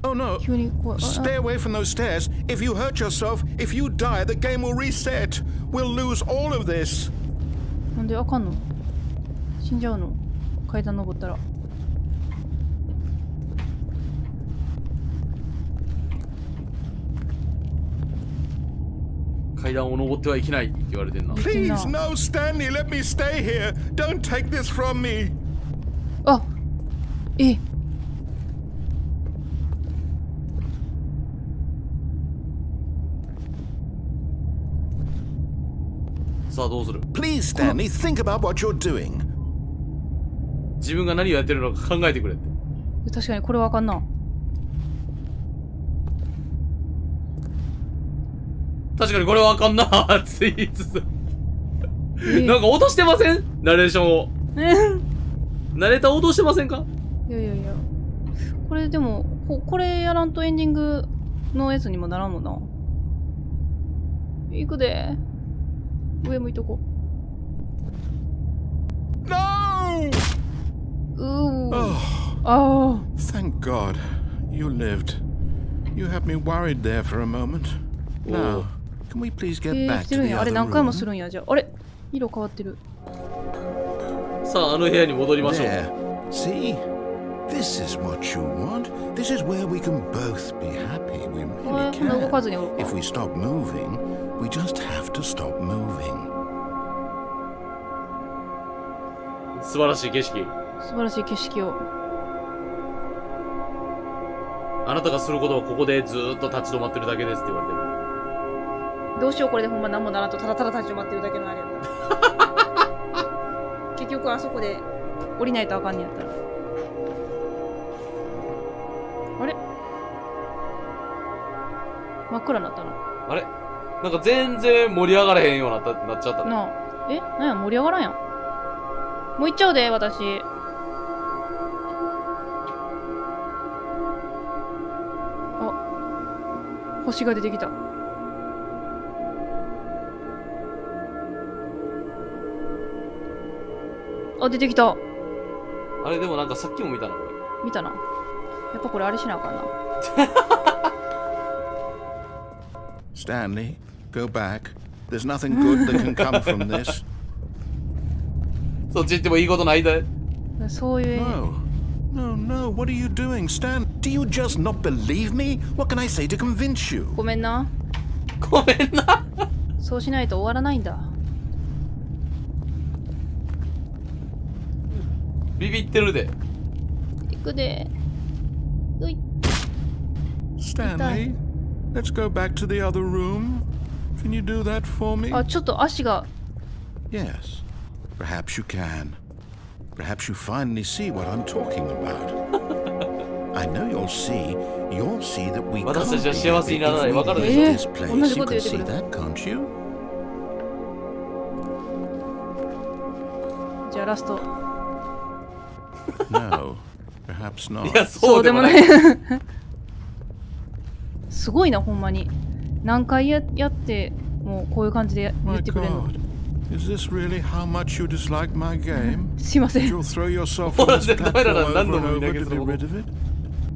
Oh no. 急に怖い。 Stay away from those stairs. If you hurt yourself, if you die, the game will reset. We'll lose all of this. なんであかんの？死んじゃうの？階段登ったら。階段を登ってはいけないって言われてんな。 Please, no, Stanley, let me stay here. Don't take this from me. あ、え、さあどうする？ Please, Stanley, think about what you're doing. 自分が何をやってるのか考えてくれって。確かにこれわかんな。確かにこれわかんな。ツイーツなんか落としてません？ナレーションを。ナレーター落としてませんか？いやいやいや。これでも、これやらんとエンディングのやつにもならんもんな。行くで。上向いとこ。 No! うー。 Oh, あ thank God. You lived. You had me worried there for a moment. Now, can we please あ。 get back して to るん the や。あれ other 何回もす room? るんや。じゃあ。あれ色変わってる。さああの部屋に戻りましょう。 There. See? This is what you want. This is where we can both be happy. We あ really れ動 can. かずにおるか。 If we stop moving, we just have to stop moving. 素晴らしい景色。素晴らしい景色を。あなたがすることはここでずーっと立ち止まってるだけですって言われてる。どうしよう、これでほんま何もならんとただただ立ち止まってるだけのあれやったら結局あそこで降りないとあかんねやったら。あれ真っ暗になったな。あれなんか全然盛り上がらへんようなっちゃったね。なあ、なんや盛り上がらんやん。もう行っちゃうで私。あ、星が出てきた。あ、出てきた。あれでもなんかさっきも見たなこれ。見たな。やっぱこれあれしなあかんな。Stanley, go back. There's nothing good that can come from this. そっち行ってもいいことないで。そういう。No, what are you doing, Stan? Do you just not believe me? What can I say to convince you? ごめんな。ごめんな。そうしないと終わらないんだ。ビビってるで。行くで。うい。Stanley, let's go back to the other room. Can you do that for me? あ、ちょっと足が。Yes, perhaps you can. Perhaps you finally see what I'm talking about. I know you'll see that we can't be happy if we leave this place. You can see that, can't you? じゃあラスト。No, perhaps い not. やそうでもない。すごいなほんまに。何回やってもうこういう感じで言 My ってくれるの。 God, is this really how much you dislike my game? すいません。 You'll throw yourself on this platform over and over to be rid of it?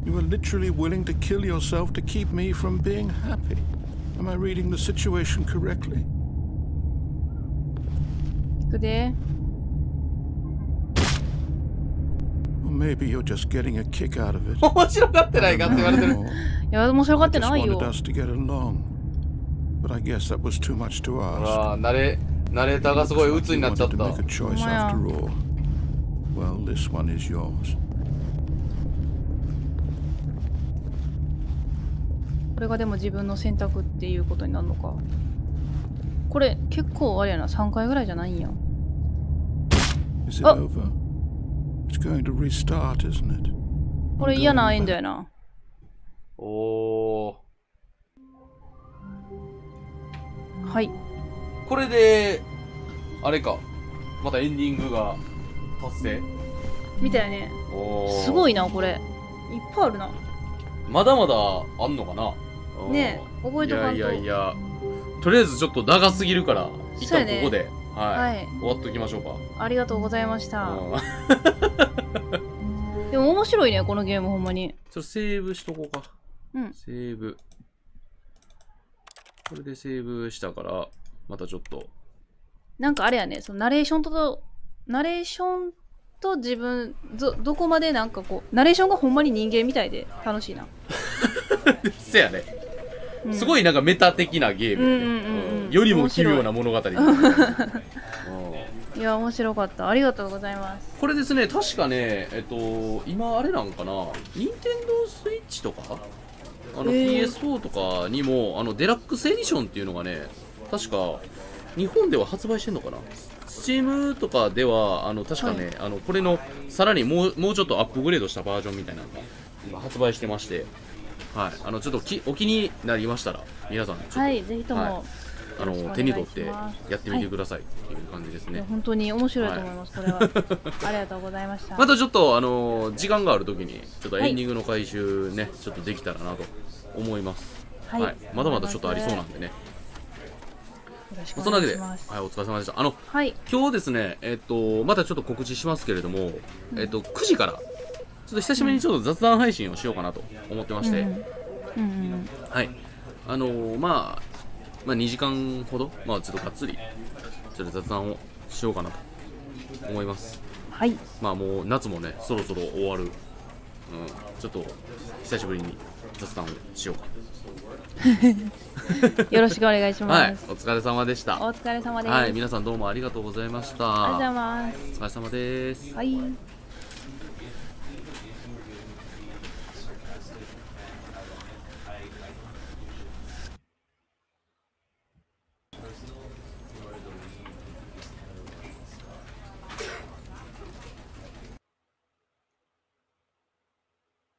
You are literally willing to kill yourself to keep me from being happy. Am I reading the situation correctly? 行くで。Or maybe you're just getting a kick out of it. 面白がってないかって言われてる。いや面白が I って just ないよ。 wanted us to get along. But I guess that was too much to ask. ああ、ナレーターがすごい鬱になっちゃっ You た。 wanted to make a choice after all. Well, this one is yours. これがでも自分の選択っていうことになるのか。これ結構あれやな、3回ぐらいじゃないんや。 Is it over? It's going to restart, isn't it? これ嫌なエンドやな。おー。はい。これで、あれか。またエンディングが達成。みたいね。おー。すごいな、これ。いっぱいあるな。まだまだあんのかな。ねえ、覚えとかんと。いや。とりあえずちょっと長すぎるから、一旦ここで、はい。終わっときましょうか。ありがとうございました。うんでも面白いね、このゲームほんまに。ちょっとセーブしとこうか。うん。セーブ。これでセーブしたから、またちょっと。なんかあれやね、そのナレーションと自分、どこまでなんかこう、ナレーションがほんまに人間みたいで楽しいな。せやね。すごいなんかメタ的なゲーム。よりも奇妙な物語。いや、面白かった。ありがとうございます。これですね、確かね、今あれなんかな、任天堂スイッチとか、PS4 とかにも、デラックスエディションっていうのがね、確か、日本では発売してんのかな。Steam とかでは、確かね、これの、さらにもうちょっとアップグレードしたバージョンみたいなのが、今発売してまして、はい、ちょっとお気になりましたら、皆さん、ちょっと、はい、ぜひとも、はい手に取ってやってみてくださいっていう感じですね。本当に面白いと思います、これは。ありがとうございました。またちょっと時間があるときにちょっとエンディングの回収ね、ちょっとできたらなと思います。はい。まだまだちょっとありそうなんでね。そんなわけで、はい、お疲れ様でした。今日ですね、またちょっと告知しますけれども、9時からちょっと久しぶりにちょっと雑談配信をしようかなと思ってまして、はい。2時間ほど、ちょっとがっつり、ちょっと雑談をしようかなと思います。はい。もう夏もね、そろそろ終わる。ちょっと久しぶりに雑談をしようか。よろしくお願いします。はい、お疲れ様でした。お疲れ様です。はい、皆さんどうもありがとうございました。ありがとうございます。お疲れ様です。はい。